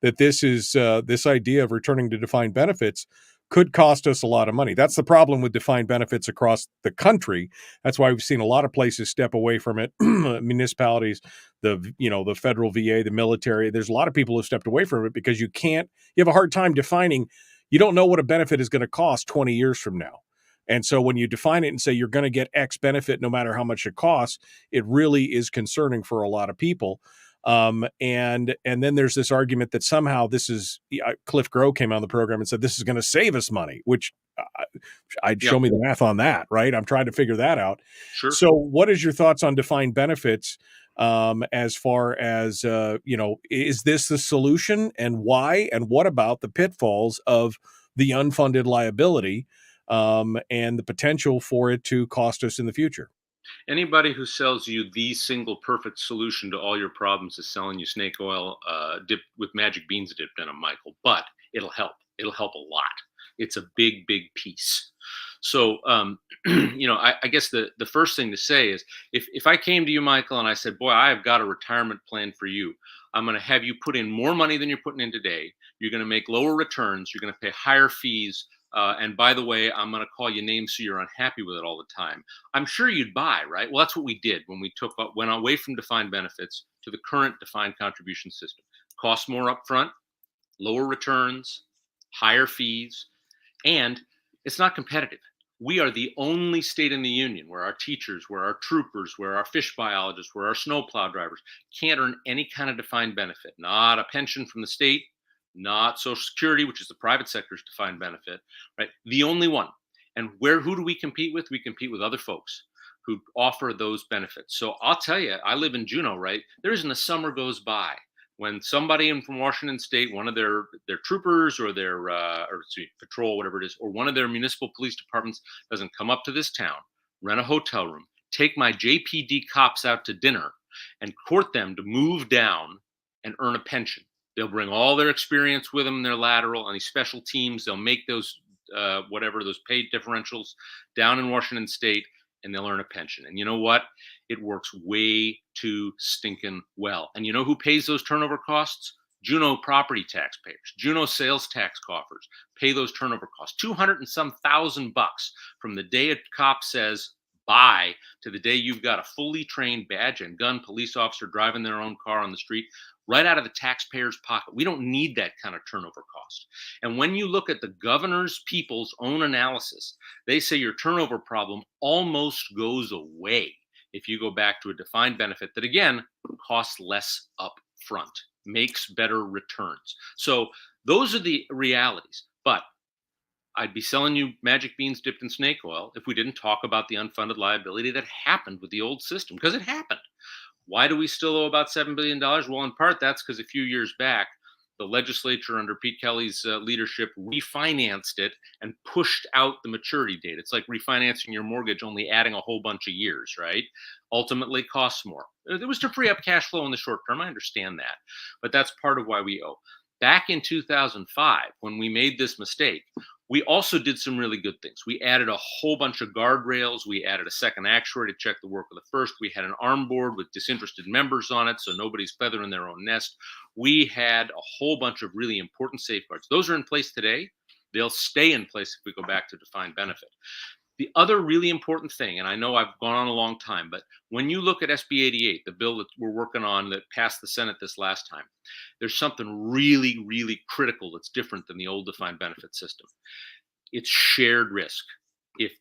G: that this idea of returning to defined benefits could cost us a lot of money. That's the problem with defined benefits across the country. That's why we've seen a lot of places step away from it. Municipalities, the federal VA, the military. There's a lot of people who stepped away from it because you have a hard time defining. You don't know what a benefit is going to cost 20 years from now. And so when you define it and say you're going to get X benefit no matter how much it costs, it really is concerning for a lot of people. And then there's this argument that somehow this is Cliff Groh came on the program and said this is going to save us money, which I'd show me the math on that, right? I'm trying to figure that out.
J: Sure.
G: So what is your thoughts on defined benefits as far as, is this the solution and why? And what about the pitfalls of the unfunded liability and the potential for it to cost us in the future?
J: Anybody who sells you the single perfect solution to all your problems is selling you snake oil dipped with magic beans dipped in them, Michael. But it'll help. It'll help a lot. It's a big, big piece. So, I guess the first thing to say is if I came to you, Michael, and I said, boy, I've got a retirement plan for you. I'm going to have you put in more money than you're putting in today. You're going to make lower returns. You're going to pay higher fees. And by the way, I'm going to call you names so you're unhappy with it all the time. I'm sure you'd buy, right? Well, that's what we did when we went away from defined benefits to the current defined contribution system. Costs more upfront, lower returns, higher fees, and it's not competitive. We are the only state in the union where our teachers, where our troopers, where our fish biologists, where our snowplow drivers can't earn any kind of defined benefit, not a pension from the state, not Social Security, which is the private sector's defined benefit, right? The only one. And who do we compete with? We compete with other folks who offer those benefits. So I'll tell you, I live in Juneau, right? There isn't a summer goes by when somebody from Washington State, one of their troopers or their patrol, whatever it is, or one of their municipal police departments doesn't come up to this town, rent a hotel room, take my JPD cops out to dinner, and court them to move down and earn a pension. They'll bring all their experience with them in their lateral on these special teams. They'll make those those paid differentials down in Washington State, and they'll earn a pension. And you know what? It works way too stinking well. And you know who pays those turnover costs? Juneau property taxpayers, Juneau sales tax coffers pay those turnover costs. 200 and some thousand bucks from the day a cop says bye to the day you've got a fully trained badge and gun police officer driving their own car on the street, right out of the taxpayer's pocket. We don't need that kind of turnover cost. And when you look at the governor's people's own analysis, they say your turnover problem almost goes away if you go back to a defined benefit that, again, costs less up front, makes better returns. So those are the realities. But I'd be selling you magic beans dipped in snake oil if we didn't talk about the unfunded liability that happened with the old system, because it happened. Why do we still owe about $7 billion? Well, in part, that's because a few years back, the legislature under Pete Kelly's leadership refinanced it and pushed out the maturity date. It's like refinancing your mortgage, only adding a whole bunch of years, right? Ultimately costs more. It was to free up cash flow in the short term. I understand that. But that's part of why we owe. Back in 2005, when we made this mistake, we also did some really good things. We added a whole bunch of guardrails. We added a second actuary to check the work of the first. We had an arm board with disinterested members on it, so nobody's feathering their own nest. We had a whole bunch of really important safeguards. Those are in place today. They'll stay in place if we go back to defined benefit. The other really important thing, and I know I've gone on a long time, but when you look at SB 88, the bill that we're working on that passed the Senate this last time, there's something really, really critical that's different than the old defined benefit system. it's shared risk. If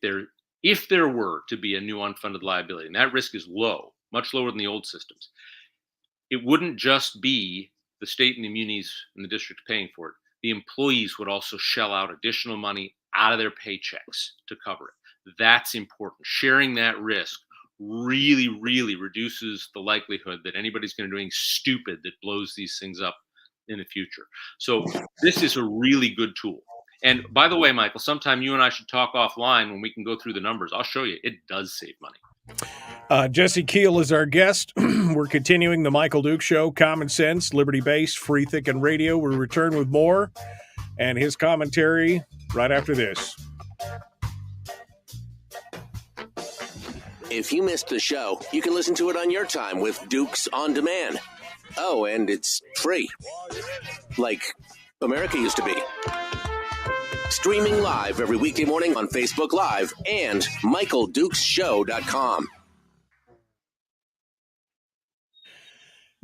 J: there were to be a new unfunded liability, and that risk is low, much lower than the old systems, it wouldn't just be the state and the munis and the district paying for it. The employees would also shell out additional money out of their paychecks to cover it. That's important. Sharing that risk really, really reduces the likelihood that anybody's going to do anything stupid that blows these things up in the future. So this is a really good tool. And by the way, Michael, sometime you and I should talk offline when we can go through the numbers. I'll show you. It does save money.
G: Jesse Keihl is our guest. We're continuing the Michael Duke Show, common sense, liberty-based, free thinking radio. We'll return with more and his commentary right after this.
A: If you missed the show, you can listen to it on your time with Dukes On Demand. Oh, and it's free. Like America used to be. Streaming live every weekday morning on Facebook Live and MichaelDukesShow.com.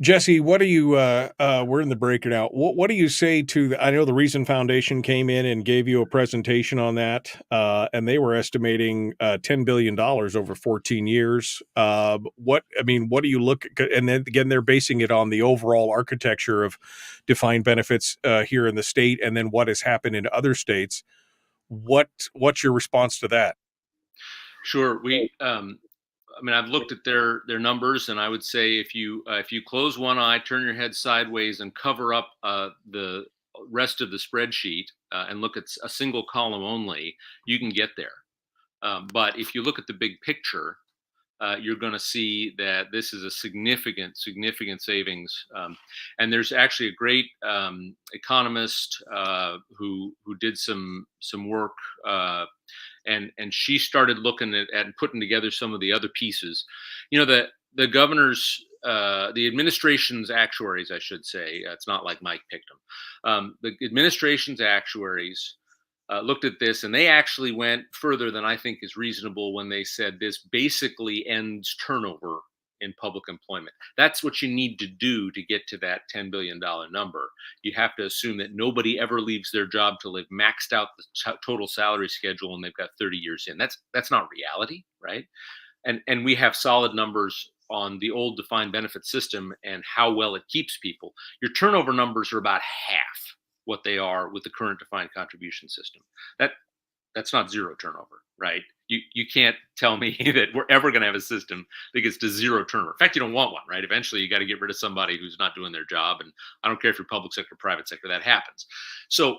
G: Jesse, what do you, we're in the break now. What do you say to, I know the Reason Foundation came in and gave you a presentation on that, and they were estimating $10 billion over 14 years. What do you look, and then again, they're basing it on the overall architecture of defined benefits here in the state, and then what has happened in other states. What's your response to that?
J: Sure. I've looked at their numbers, and I would say if you close one eye, turn your head sideways, and cover up the rest of the spreadsheet and look at a single column only, you can get there. But if you look at the big picture, you're going to see that this is a significant savings. And there's actually a great economist who did some work. And she started looking at and putting together some of the other pieces. You know, the governor's, the administration's actuaries, I should say, it's not like Mike picked them. The administration's actuaries looked at this, and they actually went further than I think is reasonable when they said this basically ends turnover in public employment. That's what you need to do to get to that $10 billion number. You have to assume that nobody ever leaves their job till they've maxed out the total salary schedule and they've got 30 years in. That's not reality, right? And we have solid numbers on the old defined benefit system and how well it keeps people. Your turnover numbers are about half what they are with the current defined contribution system. That's not zero turnover, right? You can't tell me that we're ever going to have a system that gets to zero turnover. In fact, you don't want one, right? Eventually, you got to get rid of somebody who's not doing their job. And I don't care if you're public sector, private sector, that happens. So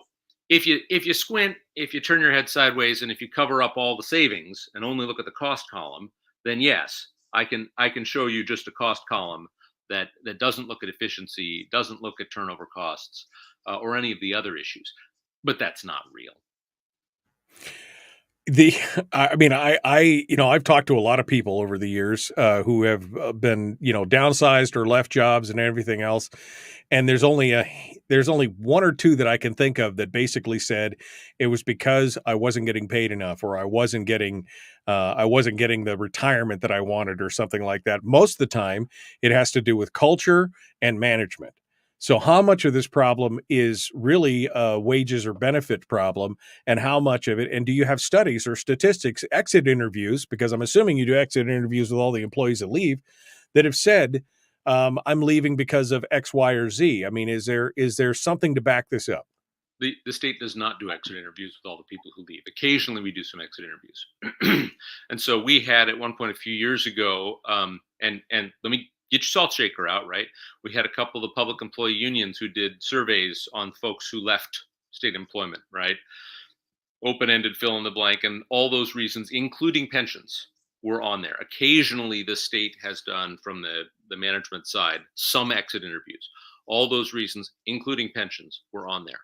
J: if you squint, if you turn your head sideways, and if you cover up all the savings and only look at the cost column, then yes, I can show you just a cost column that doesn't look at efficiency, doesn't look at turnover costs, or any of the other issues. But that's not real.
G: I've talked to a lot of people over the years who have been, downsized or left jobs and everything else. And there's only one or two that I can think of that basically said it was because I wasn't getting paid enough, or I wasn't getting the retirement that I wanted, or something like that. Most of the time it has to do with culture and management. So how much of this problem is really a wages or benefit problem, and how much of it, and do you have studies or statistics, exit interviews, because I'm assuming you do exit interviews with all the employees that leave, that have said, I'm leaving because of X, Y, or Z? I mean, is there something to back this up?
J: The state does not do exit interviews with all the people who leave. Occasionally we do some exit interviews. And so we had at one point a few years ago, and let me get your salt shaker out, right? We had a couple of the public employee unions who did surveys on folks who left state employment, right? Open-ended, fill in the blank, and all those reasons, including pensions, were on there. Occasionally the state has done, from the management side, some exit interviews. All those reasons, including pensions, were on there.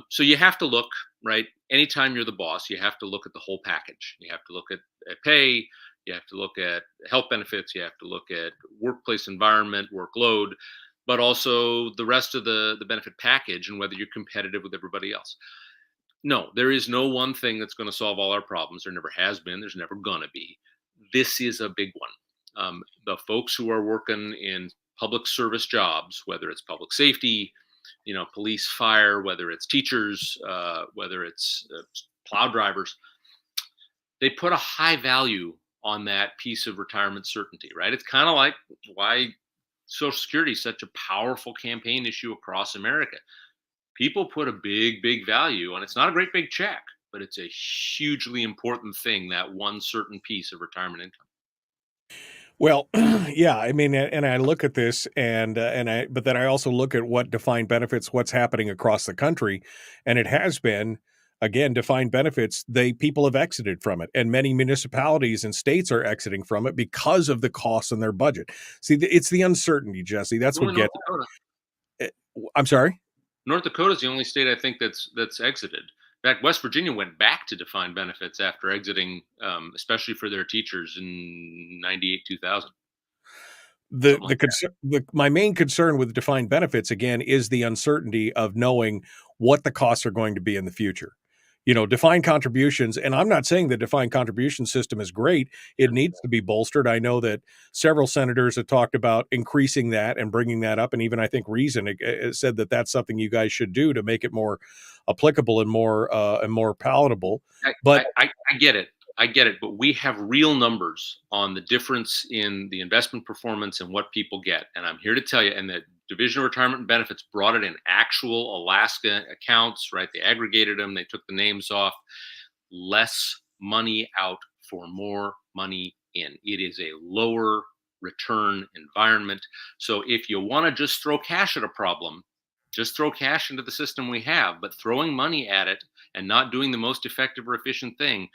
J: So you have to look, right? Anytime you're the boss, you have to look at the whole package. You have to look at pay, you have to look at health benefits, you have to look at workplace environment, workload, but also the rest of the benefit package and whether you're competitive with everybody else. No, there is no one thing that's going to solve all our problems. There never has been. There's never going to be. This is a big one. The folks who are working in public service jobs, whether it's public safety, police, fire, whether it's teachers, whether it's plow drivers, they put a high value on that piece of retirement certainty, right? It's kind of like why Social Security is such a powerful campaign issue across America. People put a big, big value on. It's not a great big check, but it's a hugely important thing, that one certain piece of retirement income.
G: Well, yeah, I mean, and I look at this but then I also look at what defined benefits, what's happening across the country. And it has been, again, defined benefits, people have exited from it, and many municipalities and states are exiting from it because of the costs in their budget. See, it's the uncertainty, Jesse. That's what gets. I'm sorry?
J: North Dakota is the only state I think that's exited. In fact, West Virginia went back to defined benefits after exiting, especially for their teachers in 98, 2000.
G: My main concern with defined benefits, again, is the uncertainty of knowing what the costs are going to be in the future. Defined contributions, and I'm not saying the defined contribution system is great. It needs to be bolstered. I know that several senators have talked about increasing that and bringing that up, and even I think Reason said that that's something you guys should do to make it more applicable and more palatable. But
J: I get it. I get it, but we have real numbers on the difference in the investment performance and what people get. And I'm here to tell you, and the Division of Retirement and Benefits brought it in actual Alaska accounts, right? They aggregated them. They took the names off. Less money out for more money in. It is a lower return environment. So if you want to just throw cash at a problem, just throw cash into the system we have. But throwing money at it and not doing the most effective or efficient thing,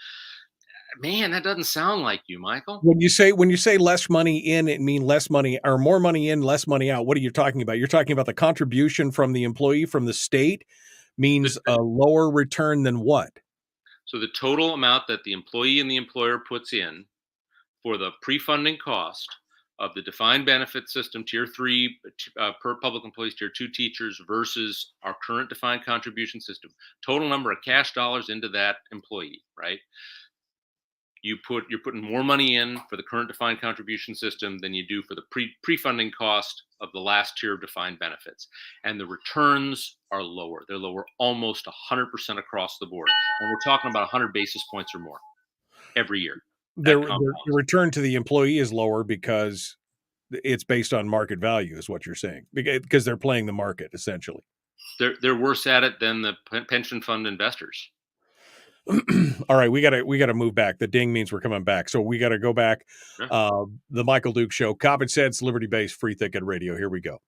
J: man, that doesn't sound like you, Michael.
G: When you say less money in, it means less money or more money in, less money out. What are you talking about? You're talking about the contribution from the employee from the state means a lower return than what?
J: So the total amount that the employee and the employer puts in for the pre-funding cost of the defined benefit system, tier 3 per public employees, tier 2 teachers versus our current defined contribution system, total number of cash dollars into that employee, right? You're putting more money in for the current defined contribution system than you do for the pre-funding cost of the last tier of defined benefits. And the returns are lower. They're lower almost 100% across the board. And we're talking about 100 basis points or more every year.
G: The return to the employee is lower because it's based on market value, is what you're saying, because they're playing the market, essentially.
J: They're worse at it than the pension fund investors.
G: All right, we gotta move back. The ding means we're coming back, so we gotta go back. The Michael Duke Show, common sense, liberty-based, free thinking radio. Here we go.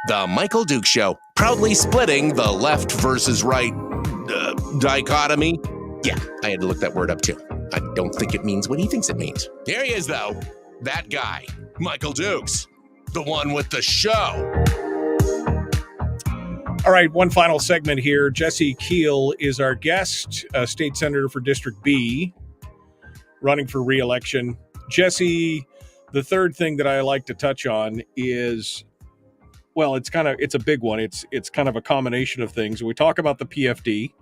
A: The Michael Duke Show, proudly splitting the left versus right dichotomy. Yeah, I had to look that word up too. I don't think it means what he thinks it means. Here he is, though. That guy, Michael Dukes. The one with the show.
G: All right, one final segment here. Jesse Keihl is our guest, state senator for District B, running for re-election. Jesse, the third thing that I like to touch on is, well, it's a big one. It's kind of a combination of things. We talk about the PFD.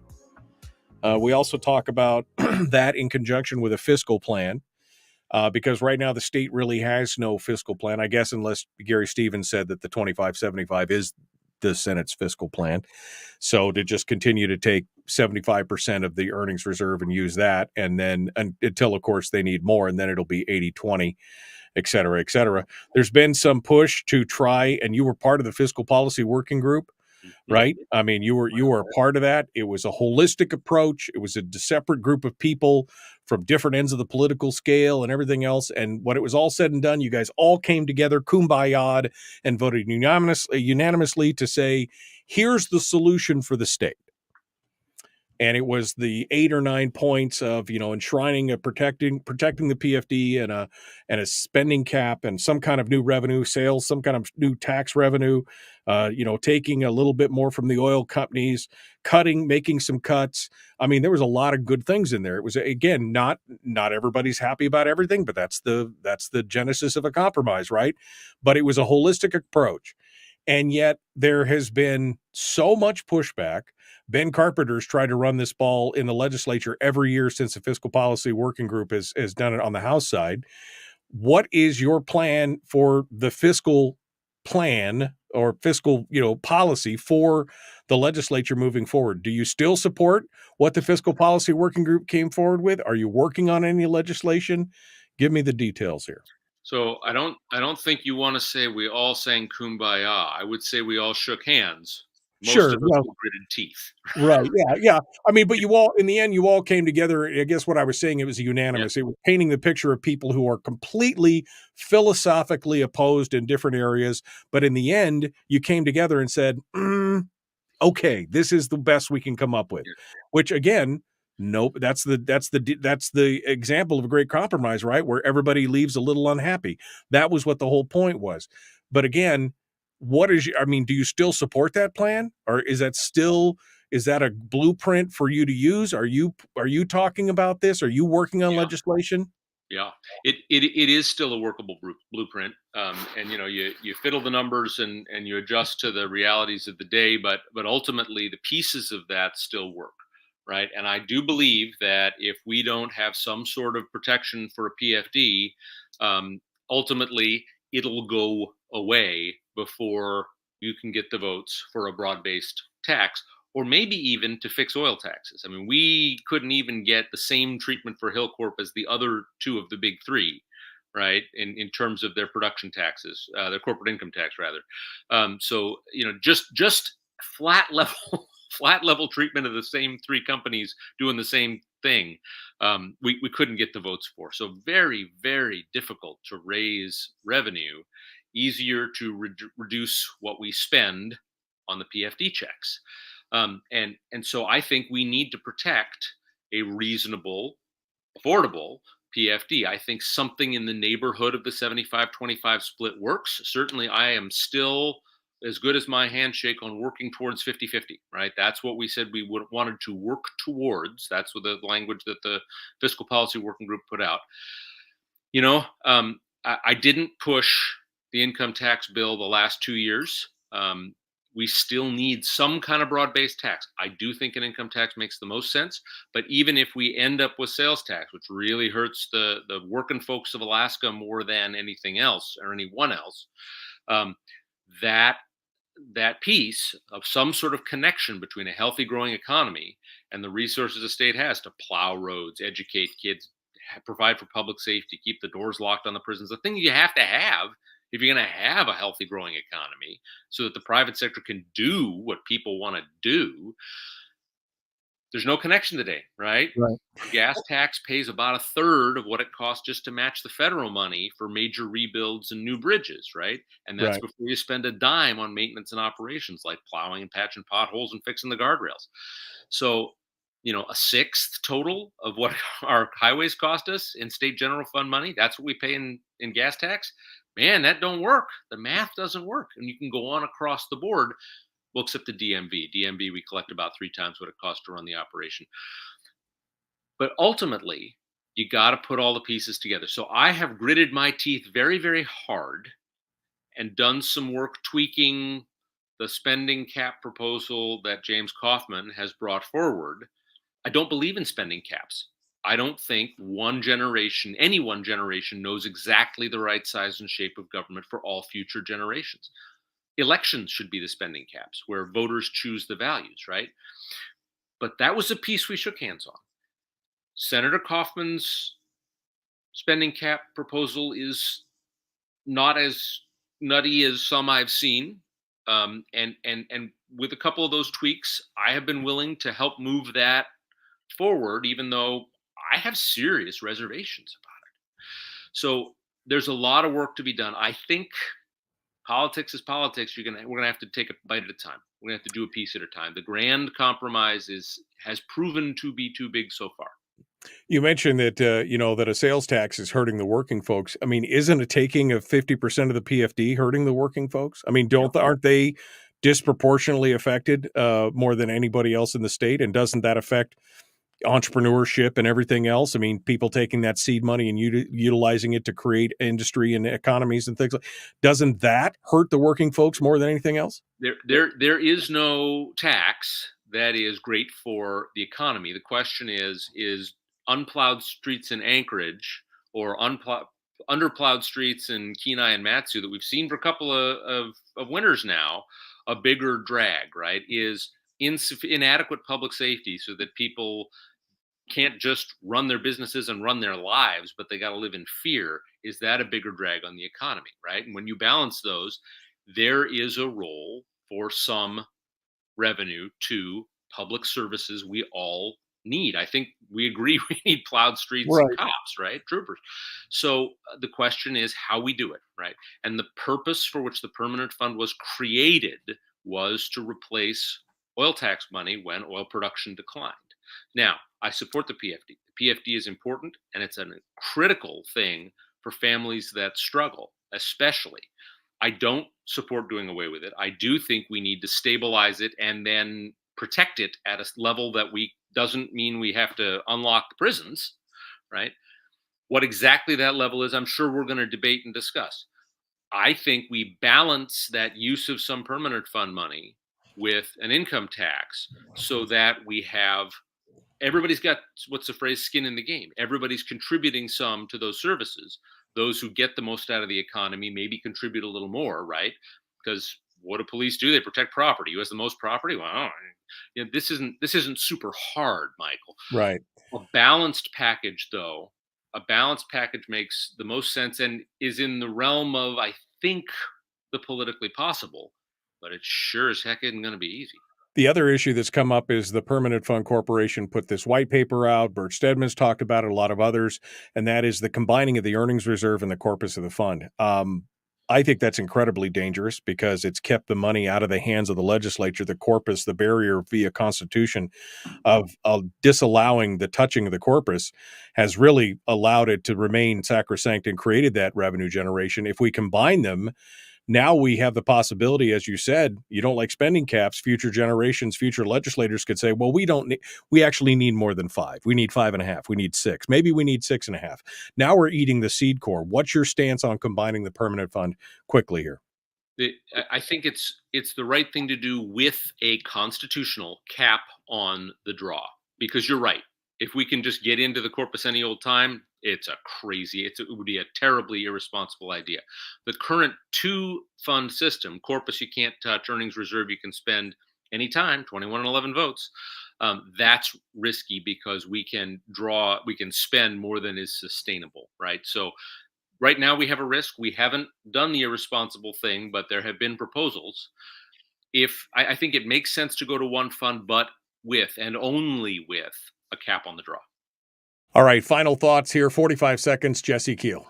G: We also talk about that in conjunction with a fiscal plan. Because right now the state really has no fiscal plan, I guess, unless Gary Stevens said that the 25-75 is the Senate's fiscal plan. So to just continue to take 75% of the earnings reserve and use that, and then until, of course, they need more, and then it'll be 80-20, et cetera, et cetera. There's been some push to try, and you were part of the fiscal policy working group, right? I mean, you were a part of that. It was a holistic approach. It was a separate group of people from different ends of the political scale and everything else. And when it was all said and done, you guys all came together, kumbaya, and voted unanimously to say, here's the solution for the state. And it was the 8 or 9 points of, enshrining protecting the PFD and a spending cap and some kind of new revenue sales, some kind of new tax revenue, taking a little bit more from the oil companies, making some cuts. I mean, there was a lot of good things in there. It was, again, not everybody's happy about everything, but that's the genesis of a compromise, right? But it was a holistic approach. And yet there has been so much pushback. Ben Carpenter's tried to run this ball in the legislature every year since the Fiscal Policy Working Group has done it on the House side. What is your plan for the fiscal plan or fiscal, policy for the legislature moving forward. Do you still support what the fiscal policy working group came forward with? Are you working on any legislation? Give me the details here.
J: So I don't think you want to say we all sang Kumbaya. I would say we all shook hands. Most
G: Sure.
J: of us with gritted teeth.
G: Right. Yeah. I mean, but in the end, you all came together. I guess what I was saying, it was unanimous. It was painting the picture of people who are completely philosophically opposed in different areas. But in the end, you came together and said, okay, this is the best we can come up with, which again, nope. That's the example of a great compromise, right? Where everybody leaves a little unhappy. That was what the whole point was. But again, do you still support that plan, or is that a blueprint for you to use? Are you talking about this? Are you working on legislation?
J: Yeah, it is still a workable blueprint, and you fiddle the numbers and you adjust to the realities of the day, but ultimately the pieces of that still work, right? And I do believe that if we don't have some sort of protection for a PFD, ultimately it'll go away before you can get the votes for a broad-based tax, or maybe even to fix oil taxes. I mean, we couldn't even get the same treatment for Hillcorp as the other two of the big three, right? In terms of their production taxes, their corporate income tax, rather. So just flat level treatment of the same three companies doing the same thing, we couldn't get the votes for. So very, very difficult to raise revenue, easier to reduce what we spend on the PFD checks. And so I think we need to protect a reasonable, affordable PFD. I think something in the neighborhood of the 75-25 split works. Certainly, I am still as good as my handshake on working towards 50-50, right? That's what we said we wanted to work towards. That's what the language that the Fiscal Policy Working Group put out. I didn't push the income tax bill the last 2 years. We still need some kind of broad-based tax. I do think an income tax makes the most sense, but even if we end up with sales tax, which really hurts the working folks of Alaska more than anything else or anyone else, that piece of some sort of connection between a healthy growing economy and the resources the state has to plow roads, educate kids, provide for public safety, keep the doors locked on the prisons, the thing you have to have if you're going to have a healthy growing economy so that the private sector can do what people want to do. There's no connection today, right? Gas tax pays about a third of what it costs just to match the federal money for major rebuilds and new bridges, right? And that's before you spend a dime on maintenance and operations like plowing and patching potholes and fixing the guardrails. So, a sixth total of what our highways cost us in state general fund money, that's what we pay in gas tax. Man, that don't work. The math doesn't work. And you can go on across the board. Well, except the DMV. DMV, we collect about 3 times what it costs to run the operation. But ultimately, you got to put all the pieces together. So I have gritted my teeth very, very hard and done some work tweaking the spending cap proposal that James Kaufman has brought forward. I don't believe in spending caps. I don't think any one generation knows exactly the right size and shape of government for all future generations. Elections should be the spending caps where voters choose the values, right? But that was a piece we shook hands on. Senator Kaufman's spending cap proposal is not as nutty as some I've seen. And with a couple of those tweaks, I have been willing to help move that forward, even though I have serious reservations about it. So there's a lot of work to be done. I think politics is politics. We're gonna have to take a bite at a time. We're gonna have to do a piece at a time. The grand compromise has proven to be too big so far.
G: You mentioned that that a sales tax is hurting the working folks. I mean, isn't a taking of 50% of the PFD hurting the working folks? I mean, aren't they disproportionately affected more than anybody else in the state? And doesn't that affect entrepreneurship and everything else? I mean, people taking that seed money and utilizing it to create industry and economies and things like. Doesn't that hurt the working folks more than anything else?
J: There is no tax that is great for the economy. The question is unplowed streets in Anchorage or underplowed streets in Kenai and Matsu that we've seen for a couple of winters now, a bigger drag, right, is inadequate public safety so that people can't just run their businesses and run their lives, but they got to live in fear. Is that a bigger drag on the economy, right? And when you balance those, there is a role for some revenue to public services we all need. I think we agree we need plowed streets
G: Right.
J: and cops, right? Troopers. So the question is how we do it, right? And the purpose for which the permanent fund was created was to replace oil tax money when oil production declined. Now, I support the PFD. The PFD is important, and it's a critical thing for families that struggle, especially. I don't support doing away with it. I do think we need to stabilize it and then protect it at a level that doesn't mean we have to unlock the prisons, right? What exactly that level is, I'm sure we're going to debate and discuss. I think we balance that use of some permanent fund money with an income tax so that we have everybody's got, what's the phrase, skin in the game. Everybody's contributing some to those services. Those who get the most out of the economy maybe contribute a little more, right? Because what do police do? They protect property. Who has the most property? Well, this isn't super hard, Michael.
G: Right.
J: A balanced package, though, makes the most sense and is in the realm of, I think, the politically possible. But it sure as heck isn't going to be easy.
G: The other issue that's come up is the Permanent Fund Corporation put this white paper out. Bert Stedman's talked about it, a lot of others, and that is the combining of the earnings reserve and the corpus of the fund. I think that's incredibly dangerous because it's kept the money out of the hands of the legislature. The corpus, the barrier via Constitution of disallowing the touching of the corpus has really allowed it to remain sacrosanct and created that revenue generation. If we combine them, now we have the possibility, as you said, you don't like spending caps. Future generations, future legislators could say, well, we actually need more than 5. We need 5.5. We need 6. Maybe we need 6.5. Now we're eating the seed core. What's your stance on combining the permanent fund quickly here?
J: I think it's the right thing to do with a constitutional cap on the draw, because you're right. If we can just get into the corpus any old time, it would be a terribly irresponsible idea. The current 2-fund system, corpus you can't touch, earnings reserve you can spend anytime, 21 and 11 votes, that's risky because we can spend more than is sustainable, right? So right now we have a risk. We haven't done the irresponsible thing, but there have been proposals. I think it makes sense to go to one fund, but with and only with a cap on the draw.
G: All right, final thoughts here, 45 seconds, Jesse Keihl.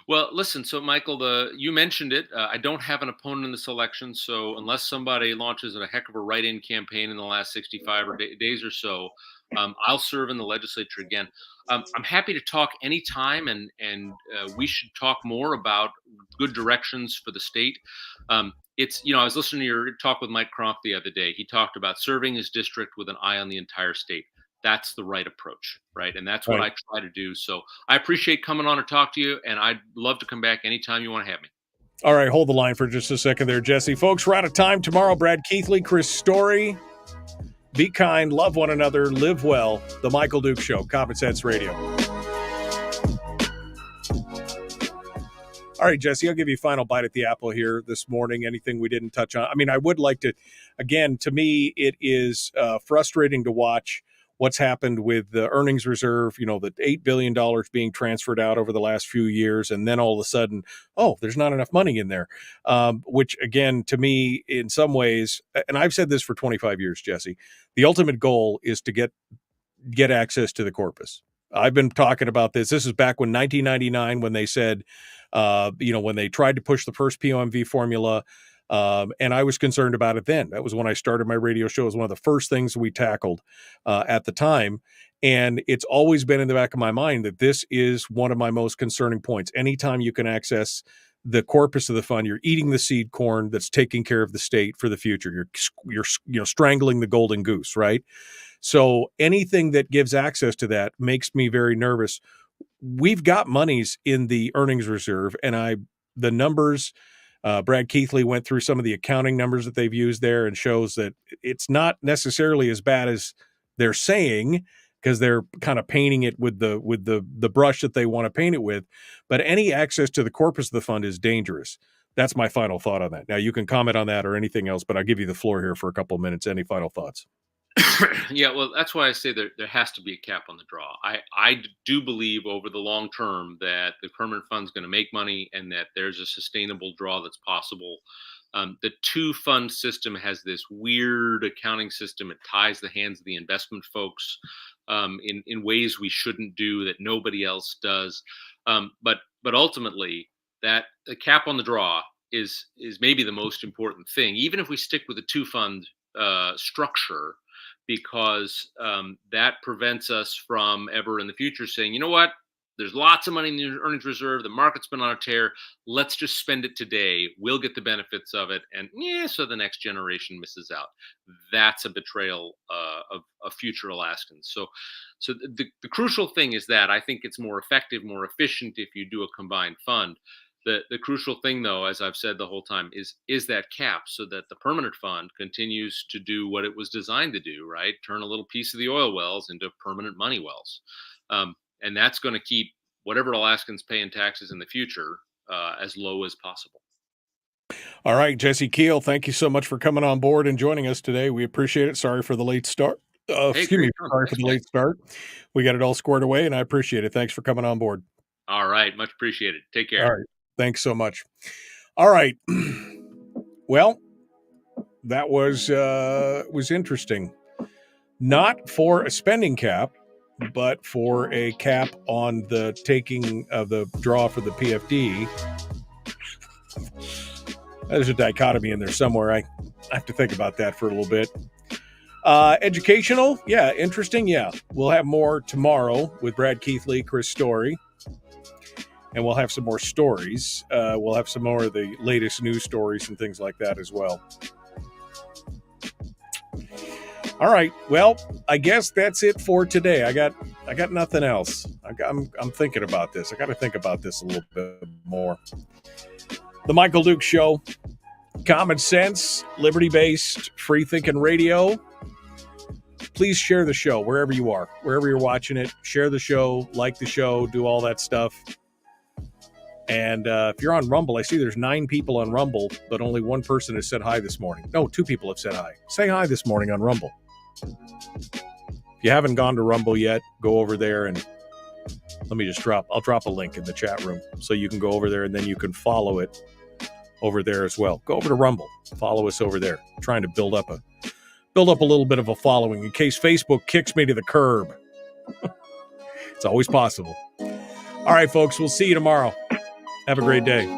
J: Well, listen, so Michael, you mentioned it. I don't have an opponent in this election, so unless somebody launches a heck of a write-in campaign in the last 65 days or so, I'll serve in the legislature again. I'm happy to talk anytime, and we should talk more about good directions for the state. I was listening to your talk with Mike Kronk the other day. He talked about serving his district with an eye on the entire state. That's the right approach, right? And that's what I try to do. So I appreciate coming on to talk to you, and I'd love to come back anytime you want to have me.
G: All right, hold the line for just a second there, Jesse. Folks, we're out of time. Tomorrow, Brad Keithley, Chris Story. Be kind, love one another, live well. The Michael Duke Show, Common Sense Radio. All right, Jesse, I'll give you a final bite at the apple here this morning. Anything we didn't touch on? I mean, I would like to, again, to me, it is frustrating to watch what's happened with the earnings reserve, the $8 billion being transferred out over the last few years. And then all of a sudden, there's not enough money in there, which again, to me, in some ways, and I've said this for 25 years, Jesse, the ultimate goal is to get access to the corpus. I've been talking about this. This is back when 1999, when they said, when they tried to push the first POMV formula, and I was concerned about it then. That was when I started my radio show. It was one of the first things we tackled at the time. And it's always been in the back of my mind that this is one of my most concerning points. Anytime you can access the corpus of the fund, you're eating the seed corn that's taking care of the state for the future. You're strangling the golden goose, right? So anything that gives access to that makes me very nervous. We've got monies in the earnings reserve, and the numbers. Brad Keithley went through some of the accounting numbers that they've used there and shows that it's not necessarily as bad as they're saying, because they're kind of painting it with the brush that they want to paint it with. But any access to the corpus of the fund is dangerous. That's my final thought on that. Now, you can comment on that or anything else, but I'll give you the floor here for a couple of minutes. Any final thoughts?
J: Yeah, well, that's why I say there has to be a cap on the draw. I do believe over the long term that the permanent fund's going to make money and that there's a sustainable draw that's possible. The two-fund system has this weird accounting system. It ties the hands of the investment folks in ways we shouldn't do, that nobody else does. But ultimately, that the cap on the draw is maybe the most important thing, even if we stick with the two-fund structure, because that prevents us from ever in the future saying, you know what, there's lots of money in the earnings reserve, the market's been on a tear, let's just spend it today, we'll get the benefits of it, and so the next generation misses out. That's a betrayal of future Alaskans. So the crucial thing is that I think it's more effective, more efficient if you do a combined fund. The crucial thing, though, as I've said the whole time, is that cap, so that the permanent fund continues to do what it was designed to do, right? Turn a little piece of the oil wells into permanent money wells. And that's going to keep whatever Alaskans pay in taxes in the future as low as possible.
G: All right, Jesse Keihl, thank you so much for coming on board and joining us today. We appreciate it. Sorry for the late start. Sorry for the late start. We got it all squared away, and I appreciate it. Thanks for coming on board.
J: All right, much appreciated. Take care.
G: All right. Thanks so much. All right. Well, that was interesting. Not for a spending cap, but for a cap on the taking of the draw for the PFD. There's a dichotomy in there somewhere. I have to think about that for a little bit. Educational, yeah, interesting, yeah. We'll have more tomorrow with Brad Keithley, Chris Story. And we'll have some more stories. We'll have some more of the latest news stories and things like that as well. All right. Well, I guess that's it for today. I got nothing else. I'm thinking about this. I got to think about this a little bit more. The Michael Duke Show, common sense, liberty-based, free-thinking radio. Please share the show wherever you are, wherever you're watching it. Share the show, like the show, do all that stuff. And if you're on Rumble, I see there's 9 people on Rumble, but only one person has said hi this morning. No, 2 people have said hi. Say hi this morning on Rumble. If you haven't gone to Rumble yet, go over there and let me just I'll drop a link in the chat room so you can go over there and then you can follow it over there as well. Go over to Rumble, follow us over there. I'm trying to build up a little bit of a following in case Facebook kicks me to the curb. It's always possible. All right, folks, we'll see you tomorrow. Have a great day.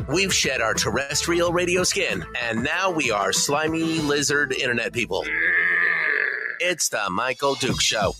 A: We've shed our terrestrial radio skin, and now we are slimy lizard internet people. It's the Michael Duke Show.